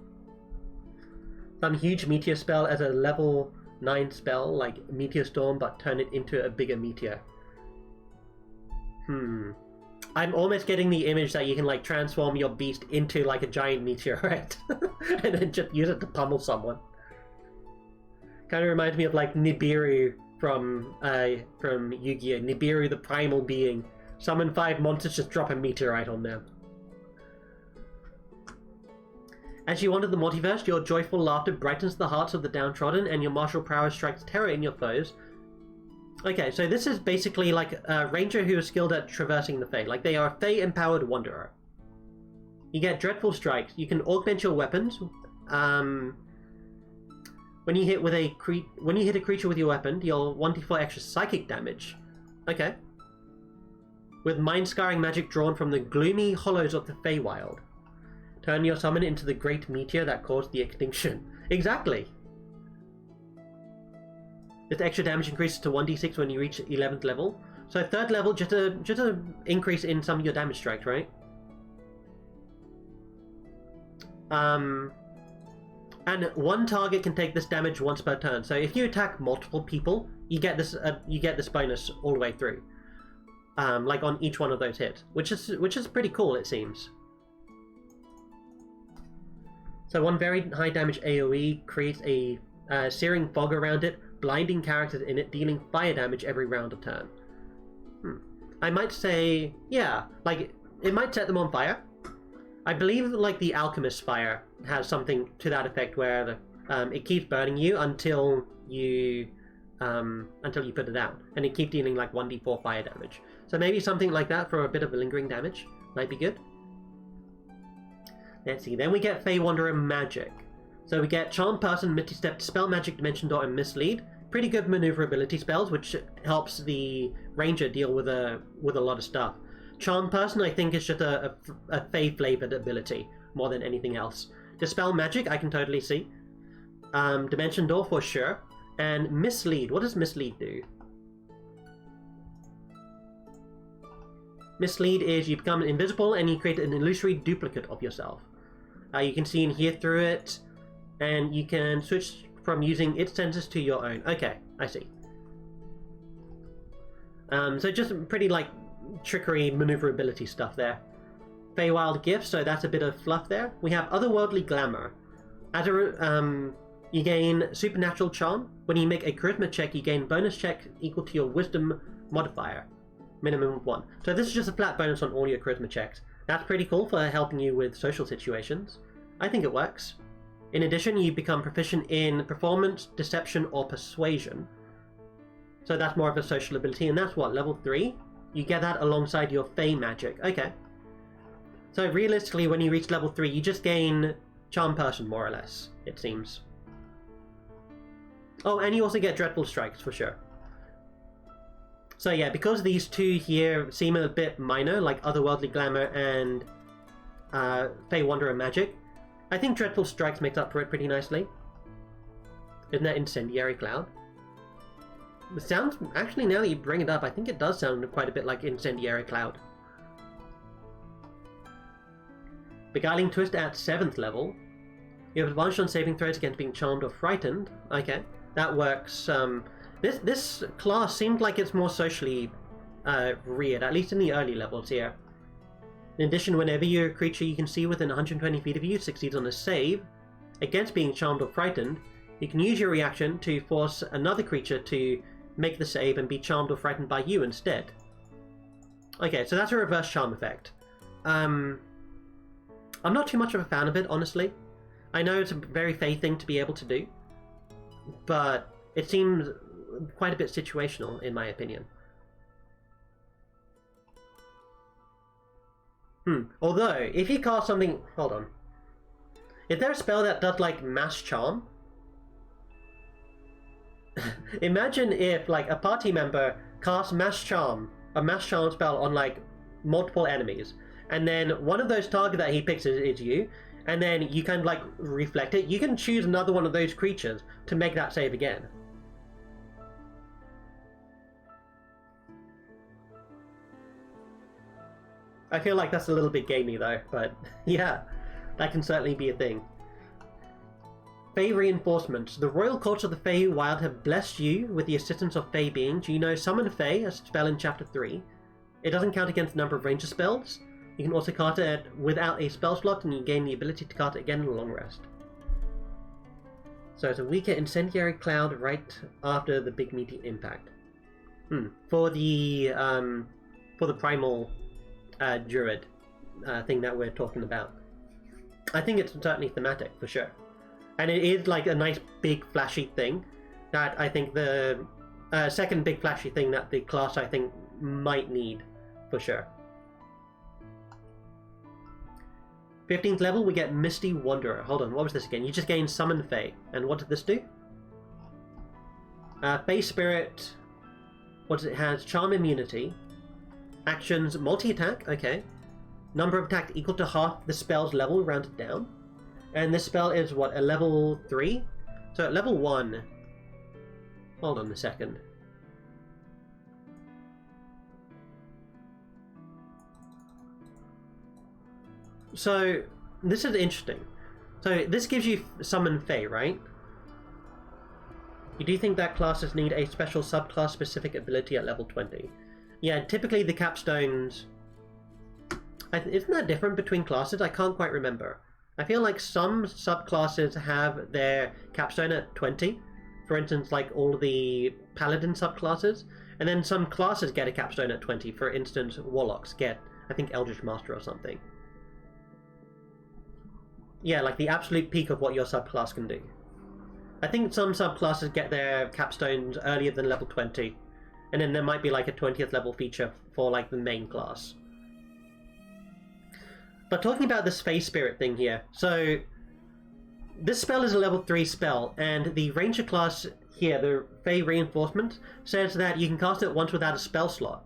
Some huge meteor spell as a level 9 spell, like Meteor Storm, but turn it into a bigger meteor. I'm almost getting the image that you can, like, transform your beast into, like, a giant meteorite and then just use it to pummel someone. Kind of reminds me of, like, Nibiru from Yu-Gi-Oh! Nibiru, the primal being. Summon 5 monsters, just drop a meteorite on them. As you wander the multiverse, your joyful laughter brightens the hearts of the downtrodden, and your martial prowess strikes terror in your foes. Okay, so this is basically like a ranger who is skilled at traversing the Fae. Like, they are a Fae-empowered wanderer. You get dreadful strikes. You can augment your weapons. When you hit a creature with your weapon, you'll 1d4 extra psychic damage. Okay. With mind-scarring magic drawn from the gloomy hollows of the Feywild. Turn your summon into the great meteor that caused the extinction. Exactly! This extra damage increases to 1d6 when you reach 11th level. So 3rd level, just a increase in some of your damage strikes, right? And one target can take this damage once per turn. So if you attack multiple people, you get this bonus all the way through. Like on each one of those hits, which is pretty cool, it seems. So one very high damage AoE creates a searing fog around it, blinding characters in it, dealing fire damage every round of turn. I might say, yeah, like, it might set them on fire. I believe, like, the Alchemist Fire has something to that effect where it keeps burning you until you put it out, and it keeps dealing, like, 1d4 fire damage. So maybe something like that for a bit of lingering damage might be good. Let's see, then we get Fey Wanderer Magic. So we get Charm Person, Misty Step, Dispel Magic, Dimension Door, and Mislead. Pretty good maneuverability spells, which helps the Ranger deal with a lot of stuff. Charm Person, I think, is just a Fey-flavored ability, more than anything else. Dispel Magic, I can totally see. Dimension Door, for sure. And Mislead, what does Mislead do? Mislead is you become invisible and you create an illusory duplicate of yourself. You can see and hear through it, and you can switch from using its senses to your own. Okay, I see. So just pretty, like, trickery, maneuverability stuff there. Feywild Gifts, so that's a bit of fluff there. We have Otherworldly Glamour. As you gain Supernatural Charm. When you make a Charisma check, you gain bonus check equal to your Wisdom modifier. Minimum of 1. So this is just a flat bonus on all your Charisma checks. That's pretty cool for helping you with social situations. I think it works. In addition, you become proficient in performance, deception, or persuasion. So that's more of a social ability, and that's what, level 3? You get that alongside your Fey magic. Okay. So realistically, when you reach level 3, you just gain Charm Person, more or less, it seems. Oh, and you also get Dreadful Strikes, for sure. So yeah, because these two here seem a bit minor, like Otherworldly Glamour and Fey Wanderer Magic, I think Dreadful Strikes makes up for it pretty nicely. Isn't that Incendiary Cloud? It sounds, actually now that you bring it up, I think it does sound quite a bit like Incendiary Cloud. Beguiling Twist at 7th level. You have advantage on saving throws against being charmed or frightened. Okay, that works. This class seemed like it's more socially reared, at least in the early levels here. In addition, whenever your creature you can see within 120 feet of you succeeds on a save against being charmed or frightened, you can use your reaction to force another creature to make the save and be charmed or frightened by you instead. Okay, so that's a reverse charm effect. I'm not too much of a fan of it, honestly. I know it's a very Fey thing to be able to do, but it seems quite a bit situational, in my opinion. Although, if you cast something... Hold on. Is there a spell that does, like, Mass Charm? Imagine if, like, a party member casts Mass Charm, a Mass Charm spell on, like, multiple enemies, and then one of those targets that he picks is you, and then you kind of, like, reflect it. You can choose another one of those creatures to make that save again. I feel like that's a little bit gamey though, but yeah, that can certainly be a thing. Fey Reinforcements. The Royal Courts of the Fey Wild have blessed you with the assistance of Fey beings. You know Summon Fey, a spell in Chapter 3. It doesn't count against the number of ranger spells. You can also cast it without a spell slot, and you gain the ability to cast it again in a long rest. So it's a weaker Incendiary Cloud right after the big meaty impact. For the Primal... Druid thing that we're talking about. I think it's certainly thematic for sure, and it is like a nice big flashy thing that I think the second big flashy thing that the class I think might need for sure. 15th level we get Misty Wanderer. Hold on, what was this again? You just gain Summon Fey, and what did this do? Fey Spirit. What does it have? Charm Immunity. Actions, multi-attack, okay. Number of attack equal to half the spell's level, rounded down. And this spell is, what, a level 3? So at level 1... Hold on a second. So, this is interesting. So, this gives you Summon Fey, right? You do think that classes need a special subclass-specific ability at level 20? Yeah, typically the capstones... Isn't that different between classes? I can't quite remember. I feel like some subclasses have their capstone at 20. For instance, like all the paladin subclasses. And then some classes get a capstone at 20. For instance, warlocks get, I think, Eldritch Master or something. Yeah, like the absolute peak of what your subclass can do. I think some subclasses get their capstones earlier than level 20. And then there might be like a 20th level feature for like the main class. But talking about this Fey Spirit thing here, so this spell is a level 3 spell, and the Ranger class here, the Fey Reinforcement, says that you can cast it once without a spell slot.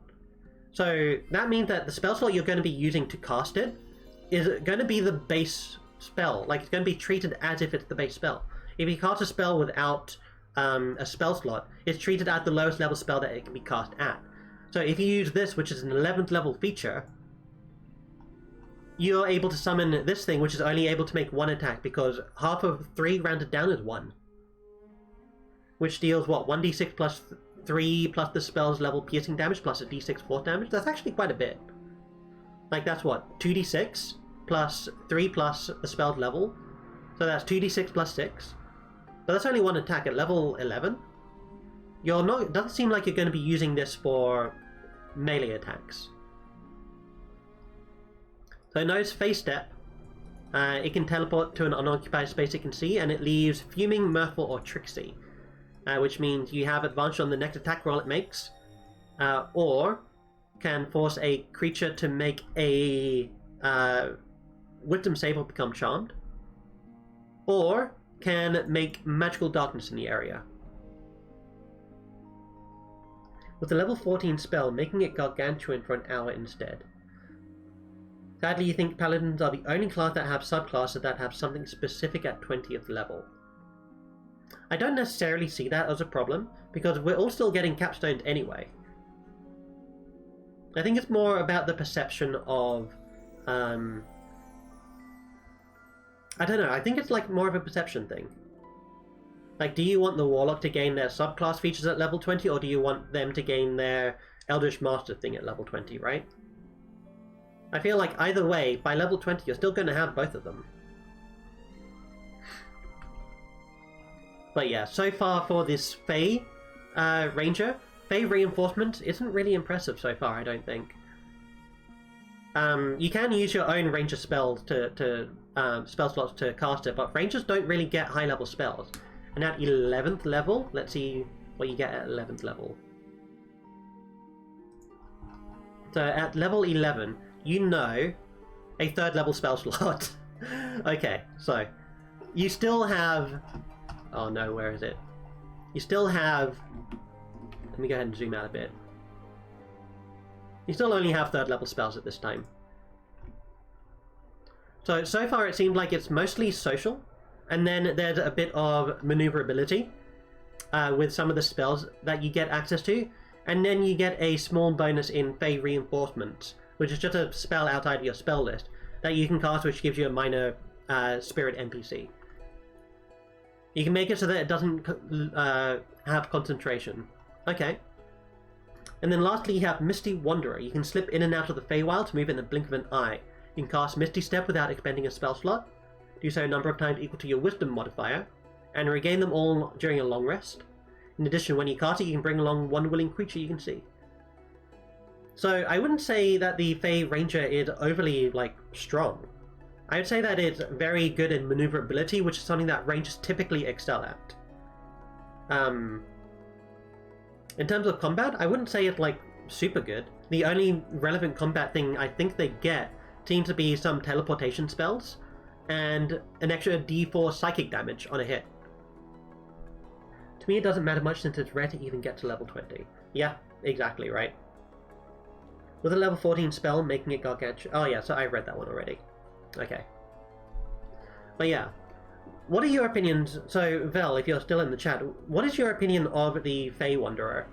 So that means that the spell slot you're going to be using to cast it is going to be the base spell. Like, it's going to be treated as if it's the base spell. If you cast a spell without a spell slot, it's treated at the lowest level spell that it can be cast at. So if you use this, which is an 11th level feature, you're able to summon this thing, which is only able to make 1 attack, because half of 3 rounded down is 1. Which deals, what, 1d6 plus 3 plus the spell's level piercing damage plus a d6 force damage? That's actually quite a bit. Like, that's what, 2d6 plus 3 plus the spell's level? So that's 2d6 plus 6. But that's only 1 attack at level 11. You're not. It doesn't seem like you're going to be using this for melee attacks. So nice Fey Step. It can teleport to an unoccupied space it can see, and it leaves Fuming, Mirthful, or Tricksy, which means you have advantage on the next attack roll it makes, or can force a creature to make a Wisdom save or become charmed, or can make Magical Darkness in the area. With a level 14 spell, making it gargantuan for an hour instead. Sadly, you think Paladins are the only class that have subclasses that have something specific at 20th level. I don't necessarily see that as a problem, because we're all still getting capstoned anyway. I think it's more about the perception of... I don't know, I think it's like more of a perception thing. Like, do you want the Warlock to gain their subclass features at level 20, or do you want them to gain their Eldritch Master thing at level 20, right? I feel like either way, by level 20, you're still going to have both of them. But yeah, so far for this Fey Ranger, Fey Reinforcement isn't really impressive so far, I don't think. You can use your own Ranger spells to spell slots to cast it, but Rangers don't really get high-level spells. And at 11th level, let's see what you get at 11th level. So at level 11, you know a 3rd level spell slot. Okay, so you still have... Oh no, where is it? You still have... Let me go ahead and zoom out a bit. You still only have 3rd level spells at this time. So far it seemed like it's mostly social, and then there's a bit of maneuverability with some of the spells that you get access to, and then you get a small bonus in Fey Reinforcement, which is just a spell outside of your spell list that you can cast, which gives you a minor spirit NPC. You can make it so that it doesn't have concentration. Okay. And then lastly you have Misty Wanderer. You can slip in and out of the Feywild to move in the blink of an eye. You can cast Misty Step without expending a spell slot, do so a number of times equal to your Wisdom modifier, and regain them all during a long rest. In addition, when you cast it, you can bring along one willing creature you can see. So I wouldn't say that the Fey Ranger is overly, strong. I would say that it's very good in maneuverability, which is something that Rangers typically excel at. In terms of combat, I wouldn't say it's, super good. The only relevant combat thing I think they get seems to be some teleportation spells, and an extra d4 psychic damage on a hit. To me, it doesn't matter much since it's rare to even get to level 20. Yeah, exactly, right? With a level 14 spell, making it gargantuan... Oh yeah, so I read that one already. Okay. But yeah, what are your opinions... So, Vel, if you're still in the chat, what is your opinion of the Fey Wanderer?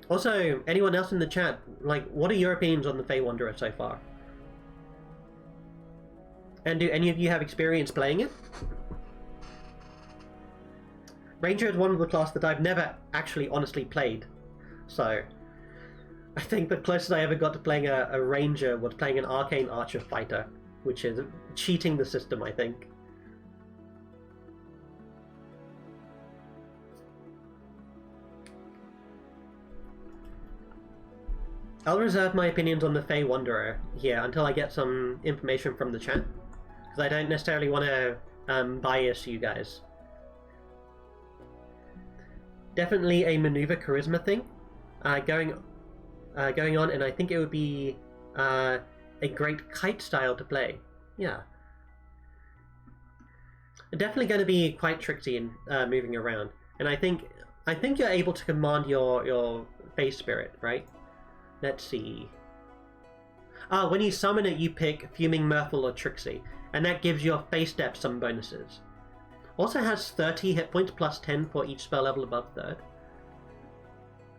Also, anyone else in the chat, what are your opinions on the Fey Wanderer so far? And do any of you have experience playing it? Ranger is one of the class that I've never actually honestly played. So, I think the closest I ever got to playing a Ranger was playing an Arcane Archer Fighter, which is cheating the system, I think. I'll reserve my opinions on the Fey Wanderer here until I get some information from the chat, because I don't necessarily want to bias you guys. Definitely a maneuver charisma thing going on, and I think it would be a great kite style to play. Yeah. Definitely going to be quite tricksy in moving around, and I think you're able to command your Fey Spirit, right? Let's see. When you summon it, you pick Fuming, Mirthful, or Tricksy, and that gives your Fey Step some bonuses. Also has 30 hit points plus 10 for each spell level above 3rd.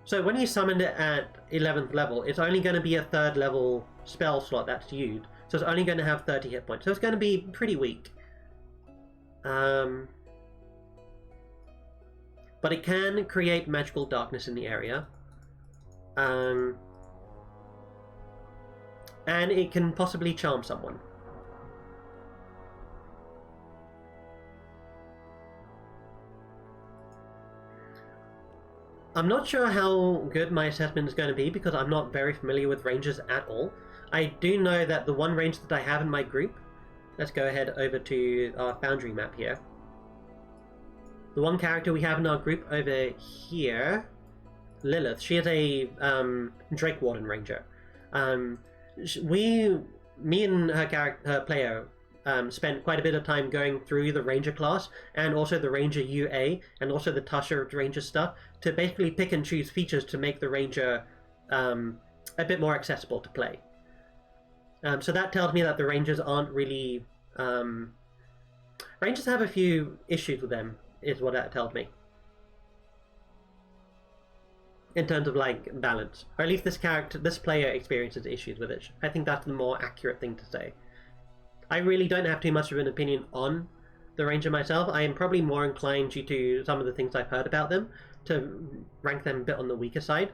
So when you summon it at 11th level, it's only going to be a 3rd level spell slot that's used, so it's only going to have 30 hit points, so it's going to be pretty weak. But it can create Magical Darkness in the area. And it can possibly charm someone. I'm not sure how good my assessment is going to be because I'm not very familiar with rangers at all. I do know that the one ranger that I have in my group, let's go ahead over to our Foundry map here. The one character we have in our group over here, Lilith, she is a Drake Warden Ranger. Me and her player spent quite a bit of time going through the Ranger class and also the Ranger UA and also the Tasha Ranger stuff to basically pick and choose features to make the Ranger a bit more accessible to play. So that tells me that the Rangers aren't really... Rangers have a few issues with them, is what that tells me. In terms of like balance, or at least this player experiences issues with it. I think that's the more accurate thing to say. I really don't have too much of an opinion on the Ranger myself. I am probably more inclined, due to some of the things I've heard about them, to rank them a bit on the weaker side.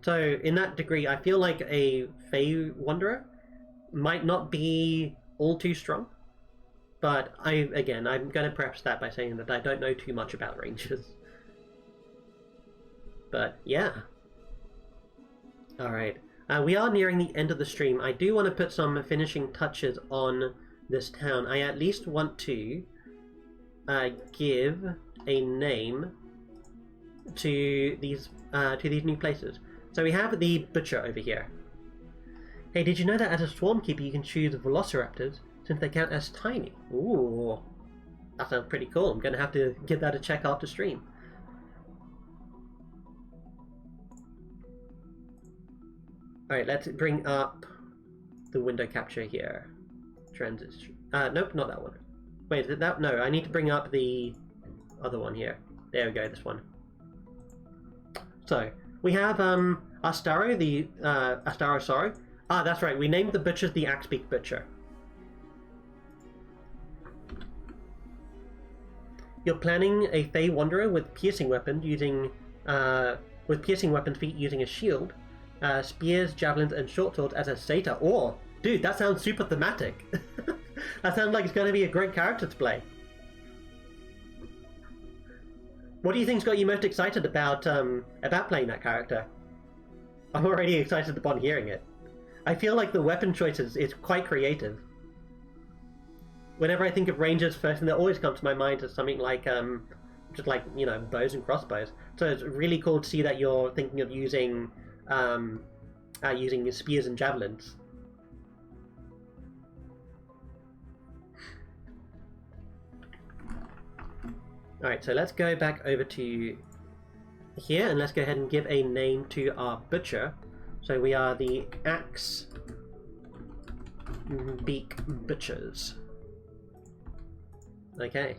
So in that degree, I feel like a Fey Wanderer might not be all too strong. But I'm going to preface that by saying that I don't know too much about Rangers. But yeah. Alright. We are nearing the end of the stream. I do want to put some finishing touches on this town. I at least want to give a name to these new places. So we have the Butcher over here. Hey, did you know that as a swarm keeper you can choose Velociraptors since they count as tiny? Ooh, that sounds pretty cool. I'm going to have to give that a check after stream. Alright, let's bring up the window capture here. Transition. Nope, not that one. Wait, is it that? No, I need to bring up the other one here. There we go, this one. So, we have Astaro, the Astaro Sorrow. Ah, that's right, we named the butchers the Axebeak Butcher. You're planning a Fey Wanderer with piercing weapons using feet using a shield, spears, javelins, and short swords as a satyr. Oh, dude, that sounds super thematic. That sounds like it's going to be a great character to play. What do you think's got you most excited about playing that character? I'm already excited upon hearing it. I feel like the weapon choices is quite creative. Whenever I think of Rangers, first thing that always comes to my mind is something like, just like, you know, bows and crossbows. So it's really cool to see that you're thinking of using spears and javelins. Alright, so let's go back over to here and let's go ahead and give a name to our butcher. So we are the Axebeak Butchers. Okay.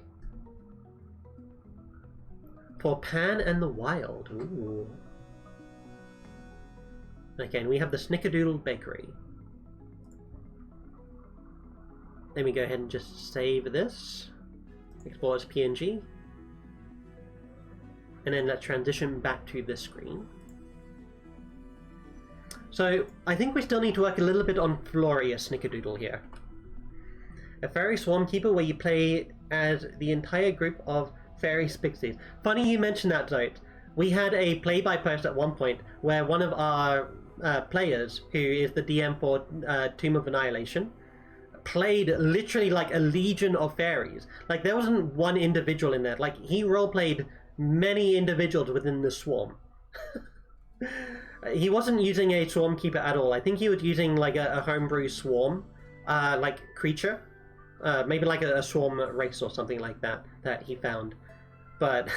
For Pan and the Wild. Ooh. Okay, and we have the Snickerdoodle Bakery. Let me go ahead and just save this. Explore as PNG. And then let's transition back to this screen. So, I think we still need to work a little bit on Floria Snickerdoodle here. A fairy swarm keeper where you play as the entire group of fairy pixies. Funny you mentioned that, Zote. We had a play-by-post at one point where one of our players, who is the DM for Tomb of Annihilation, played literally like a legion of fairies. Like, there wasn't one individual in there. Like, he role-played many individuals within the swarm. He wasn't using a swarm keeper at all. I think he was using like a homebrew swarm like creature, maybe like a swarm race or something like that he found. But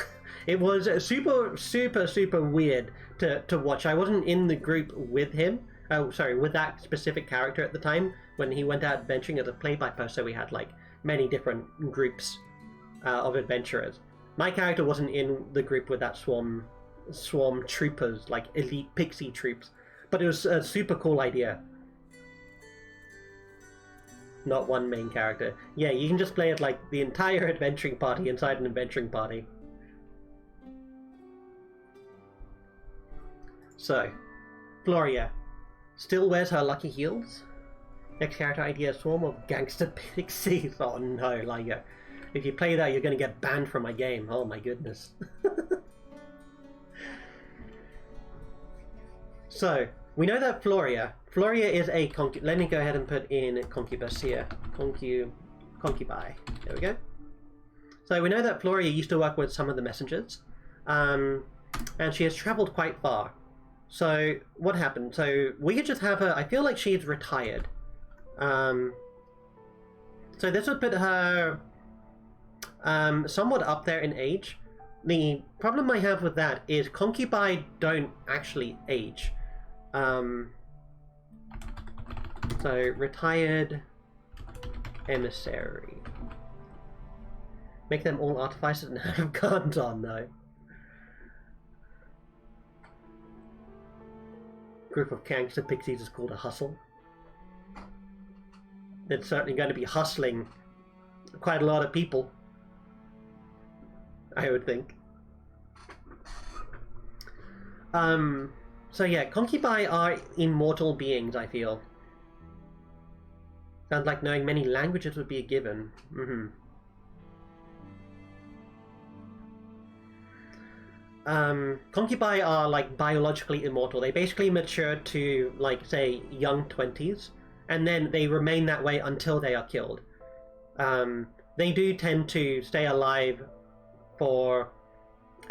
it was super weird to watch. I wasn't in the group with him, with that specific character at the time when he went out adventuring as a play-by-post, so we had like many different groups of adventurers. My character wasn't in the group with that swarm troopers, like elite pixie troops, but it was a super cool idea. Not one main character. Yeah, you can just play it like the entire adventuring party inside an adventuring party. So, Floria still wears her lucky heels. Next character idea: swarm of gangster pixies. Oh no, like if you play that, you're gonna get banned from my game. Oh my goodness. So, we know that Floria is a let me go ahead and put in concubus here. Concubi. There we go. So we know that Floria used to work with some of the messengers. And she has traveled quite far. So, what happened? So, we could just have her... I feel like she's retired. So this would put her somewhat up there in age. The problem I have with that is concubi don't actually age. So, retired emissary. Make them all artificers and have guns on, though. Group of gangster pixies is called a hustle. It's certainly going to be hustling quite a lot of people, I would think. So yeah, concubi are immortal beings, I feel. Sounds like knowing many languages would be a given. Concubi are like biologically immortal. They basically mature to, like, say, young 20s, and then they remain that way until they are killed. They do tend to stay alive for...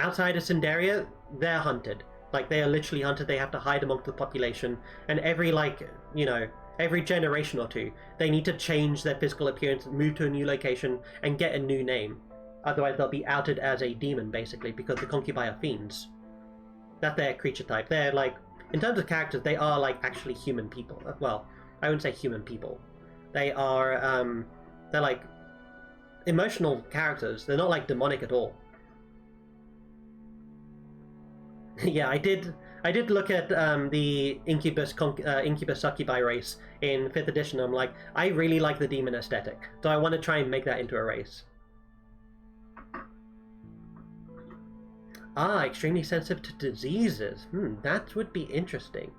Outside of Cinderia, they're hunted. Like, they are literally hunted. They have to hide amongst the population, and every, like, you know, every generation or two, they need to change their physical appearance, move to a new location, and get a new name. Otherwise, they'll be outed as a demon, basically, because the concubi are fiends. That's their creature type. They're, like, in terms of characters, they are, like, actually human people. Well, I wouldn't say human people. They are, they're, like, emotional characters. They're not, like, demonic at all. Yeah, I did look at the Incubus Succubi race in 5th edition. I'm like, I really like the demon aesthetic, so I want to try and make that into a race. Ah, extremely sensitive to diseases. That would be interesting.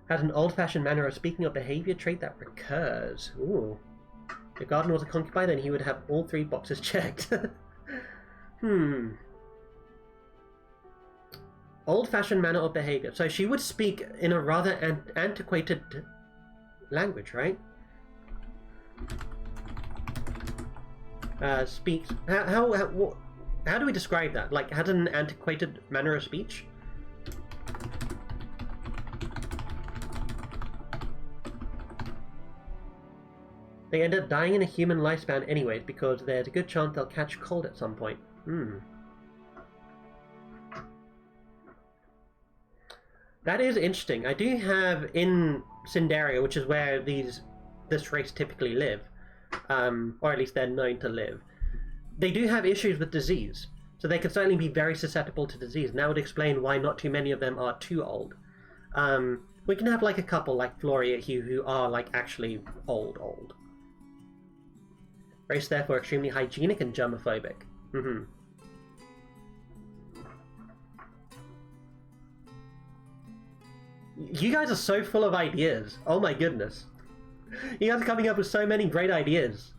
Has an old-fashioned manner of speaking or behavior trait that recurs. Ooh. If Garden was a concubine, then he would have all 3 boxes checked. Old-fashioned manner of behavior. So she would speak in a rather antiquated language, right? Speaks... How do we describe that? Like, has an antiquated manner of speech? They end up dying in a human lifespan anyways, because there's a good chance they'll catch cold at some point. That is interesting. I do have in Cinderia, which is where this race typically live, or at least they're known to live, they do have issues with disease. So they could certainly be very susceptible to disease, and that would explain why not too many of them are too old. We can have like a couple like Floria here who are like actually old. Race therefore extremely hygienic and germophobic. You guys are so full of ideas. Oh my goodness. You guys are coming up with so many great ideas.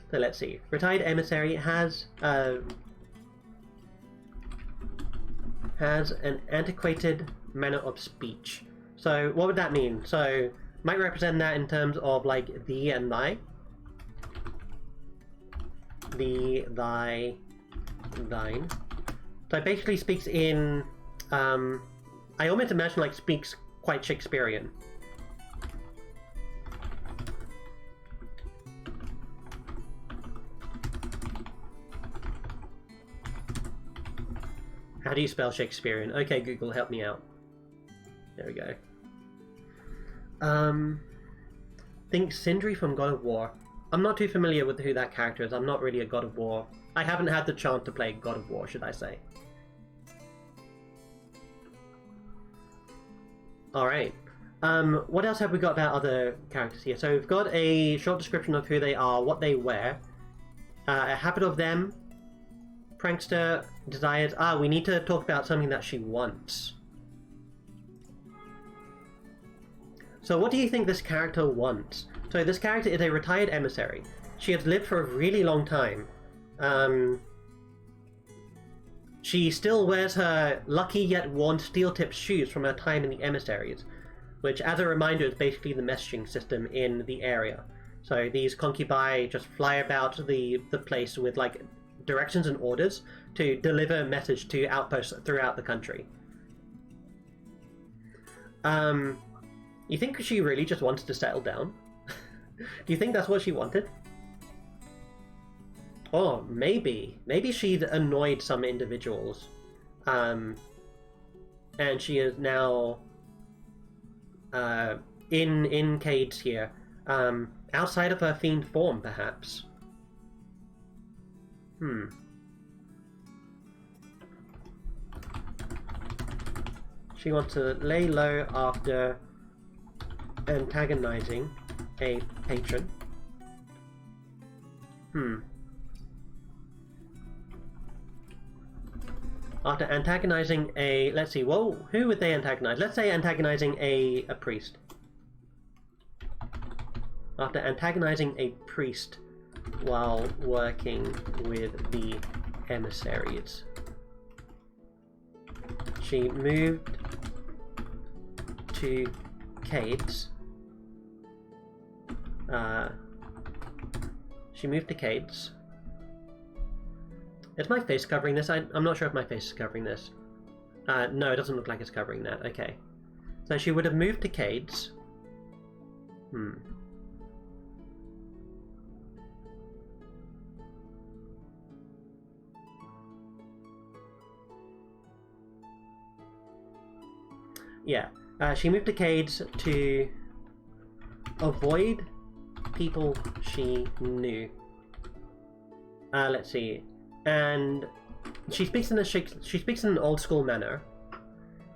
So let's see. Retired emissary has an antiquated manner of speech. So what would that mean? So might represent that in terms of like thee and thy. Thee, thy, thine. So it basically speaks in, I almost imagine like speaks quite Shakespearean. How do you spell Shakespearean? Okay, Google, help me out. There we go. Think Sindri from God of War. I'm not too familiar with who that character is. I'm not really a God of War. I haven't had the chance to play God of War, should I say. Alright. What else have we got about other characters here? So we've got a short description of who they are, what they wear, a habit of them, prankster, desires. We need to talk about something that she wants. So what do you think this character wants? So this character is a retired emissary. she has lived for a really long time. She still wears her lucky yet worn steel-tipped shoes from her time in the emissaries, which, as a reminder, is basically the messaging system in the area. So these concubi just fly about the place with like directions and orders to deliver a message to outposts throughout the country. You think she really just wanted to settle down? Do you think that's what she wanted? Or maybe she'd annoyed some individuals, and she is now in Cades here, outside of her fiend form, perhaps. She wants to lay low after antagonizing a patron. After antagonizing a... let's see, whoa, who would they antagonize? Let's say antagonizing a priest. After antagonizing a priest while working with the emissaries. She moved to Cades. She moved to Cades. Is my face covering this? I'm not sure if my face is covering this. No, it doesn't look like it's covering that. Okay. So she would have moved to Cades. Yeah. She moved to Cades to avoid people she knew. Let's see. And she speaks in an old school manner.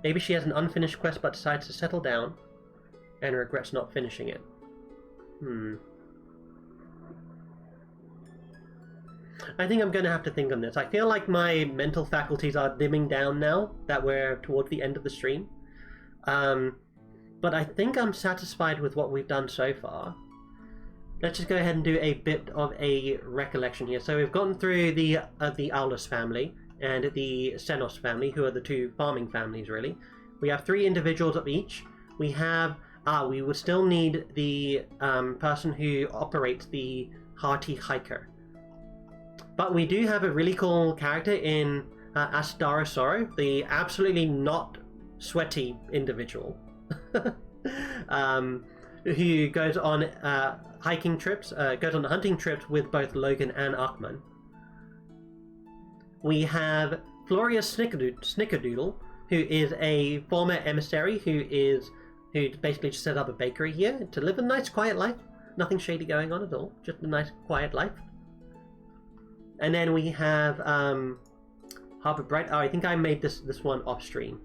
Maybe she has an unfinished quest but decides to settle down and regrets not finishing it. I think I'm going to have to think on this. I feel like my mental faculties are dimming down now that we're towards the end of the stream. But I think I'm satisfied with what we've done so far. Let's just go ahead and do a bit of a recollection here. So we've gotten through the Aulus family and the Senos family, who are the two farming families, really. We have 3 individuals of each. We have... we would still need the person who operates the Hearty Hiker. But we do have a really cool character in Astarasoro, the absolutely not sweaty individual. Who goes on hiking trips, goes on hunting trips with both Logan and Achman. We have Floria Snickerdoodle, who is a former emissary who basically just set up a bakery here to live a nice quiet life. Nothing shady going on at all, just a nice quiet life. And then we have Harper Bright. Oh, I think I made this one off stream.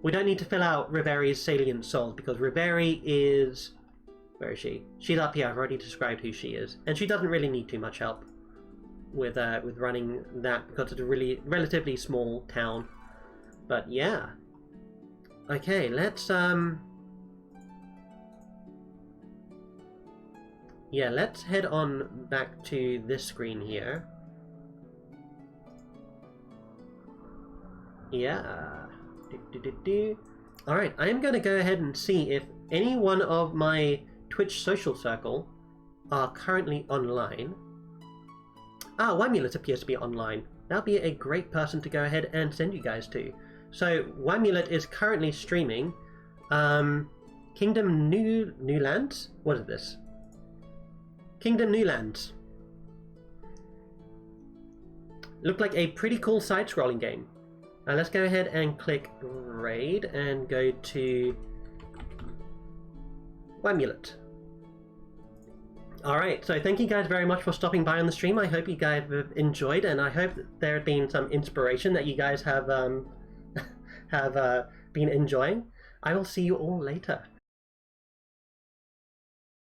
We don't need to fill out Riveri's salient souls because Riveri is... where is she? She's up here. I've already described who she is. And she doesn't really need too much help with running that because it's a relatively small town. But yeah. Okay, let's yeah, let's head on back to this screen here. Yeah. Alright, I'm going to go ahead and see if any one of my Twitch social circle are currently online. Wamulet appears to be online. That'll be a great person to go ahead and send you guys to. So, Wamulet is currently streaming Kingdom Newlands? What is this? Kingdom Newlands. Looked like a pretty cool side-scrolling game. Let's go ahead and click raid and go to Wamulet. Alright, so thank you guys very much for stopping by on the stream. I hope you guys have enjoyed, and I hope that there have been some inspiration that you guys have been enjoying. I will see you all later.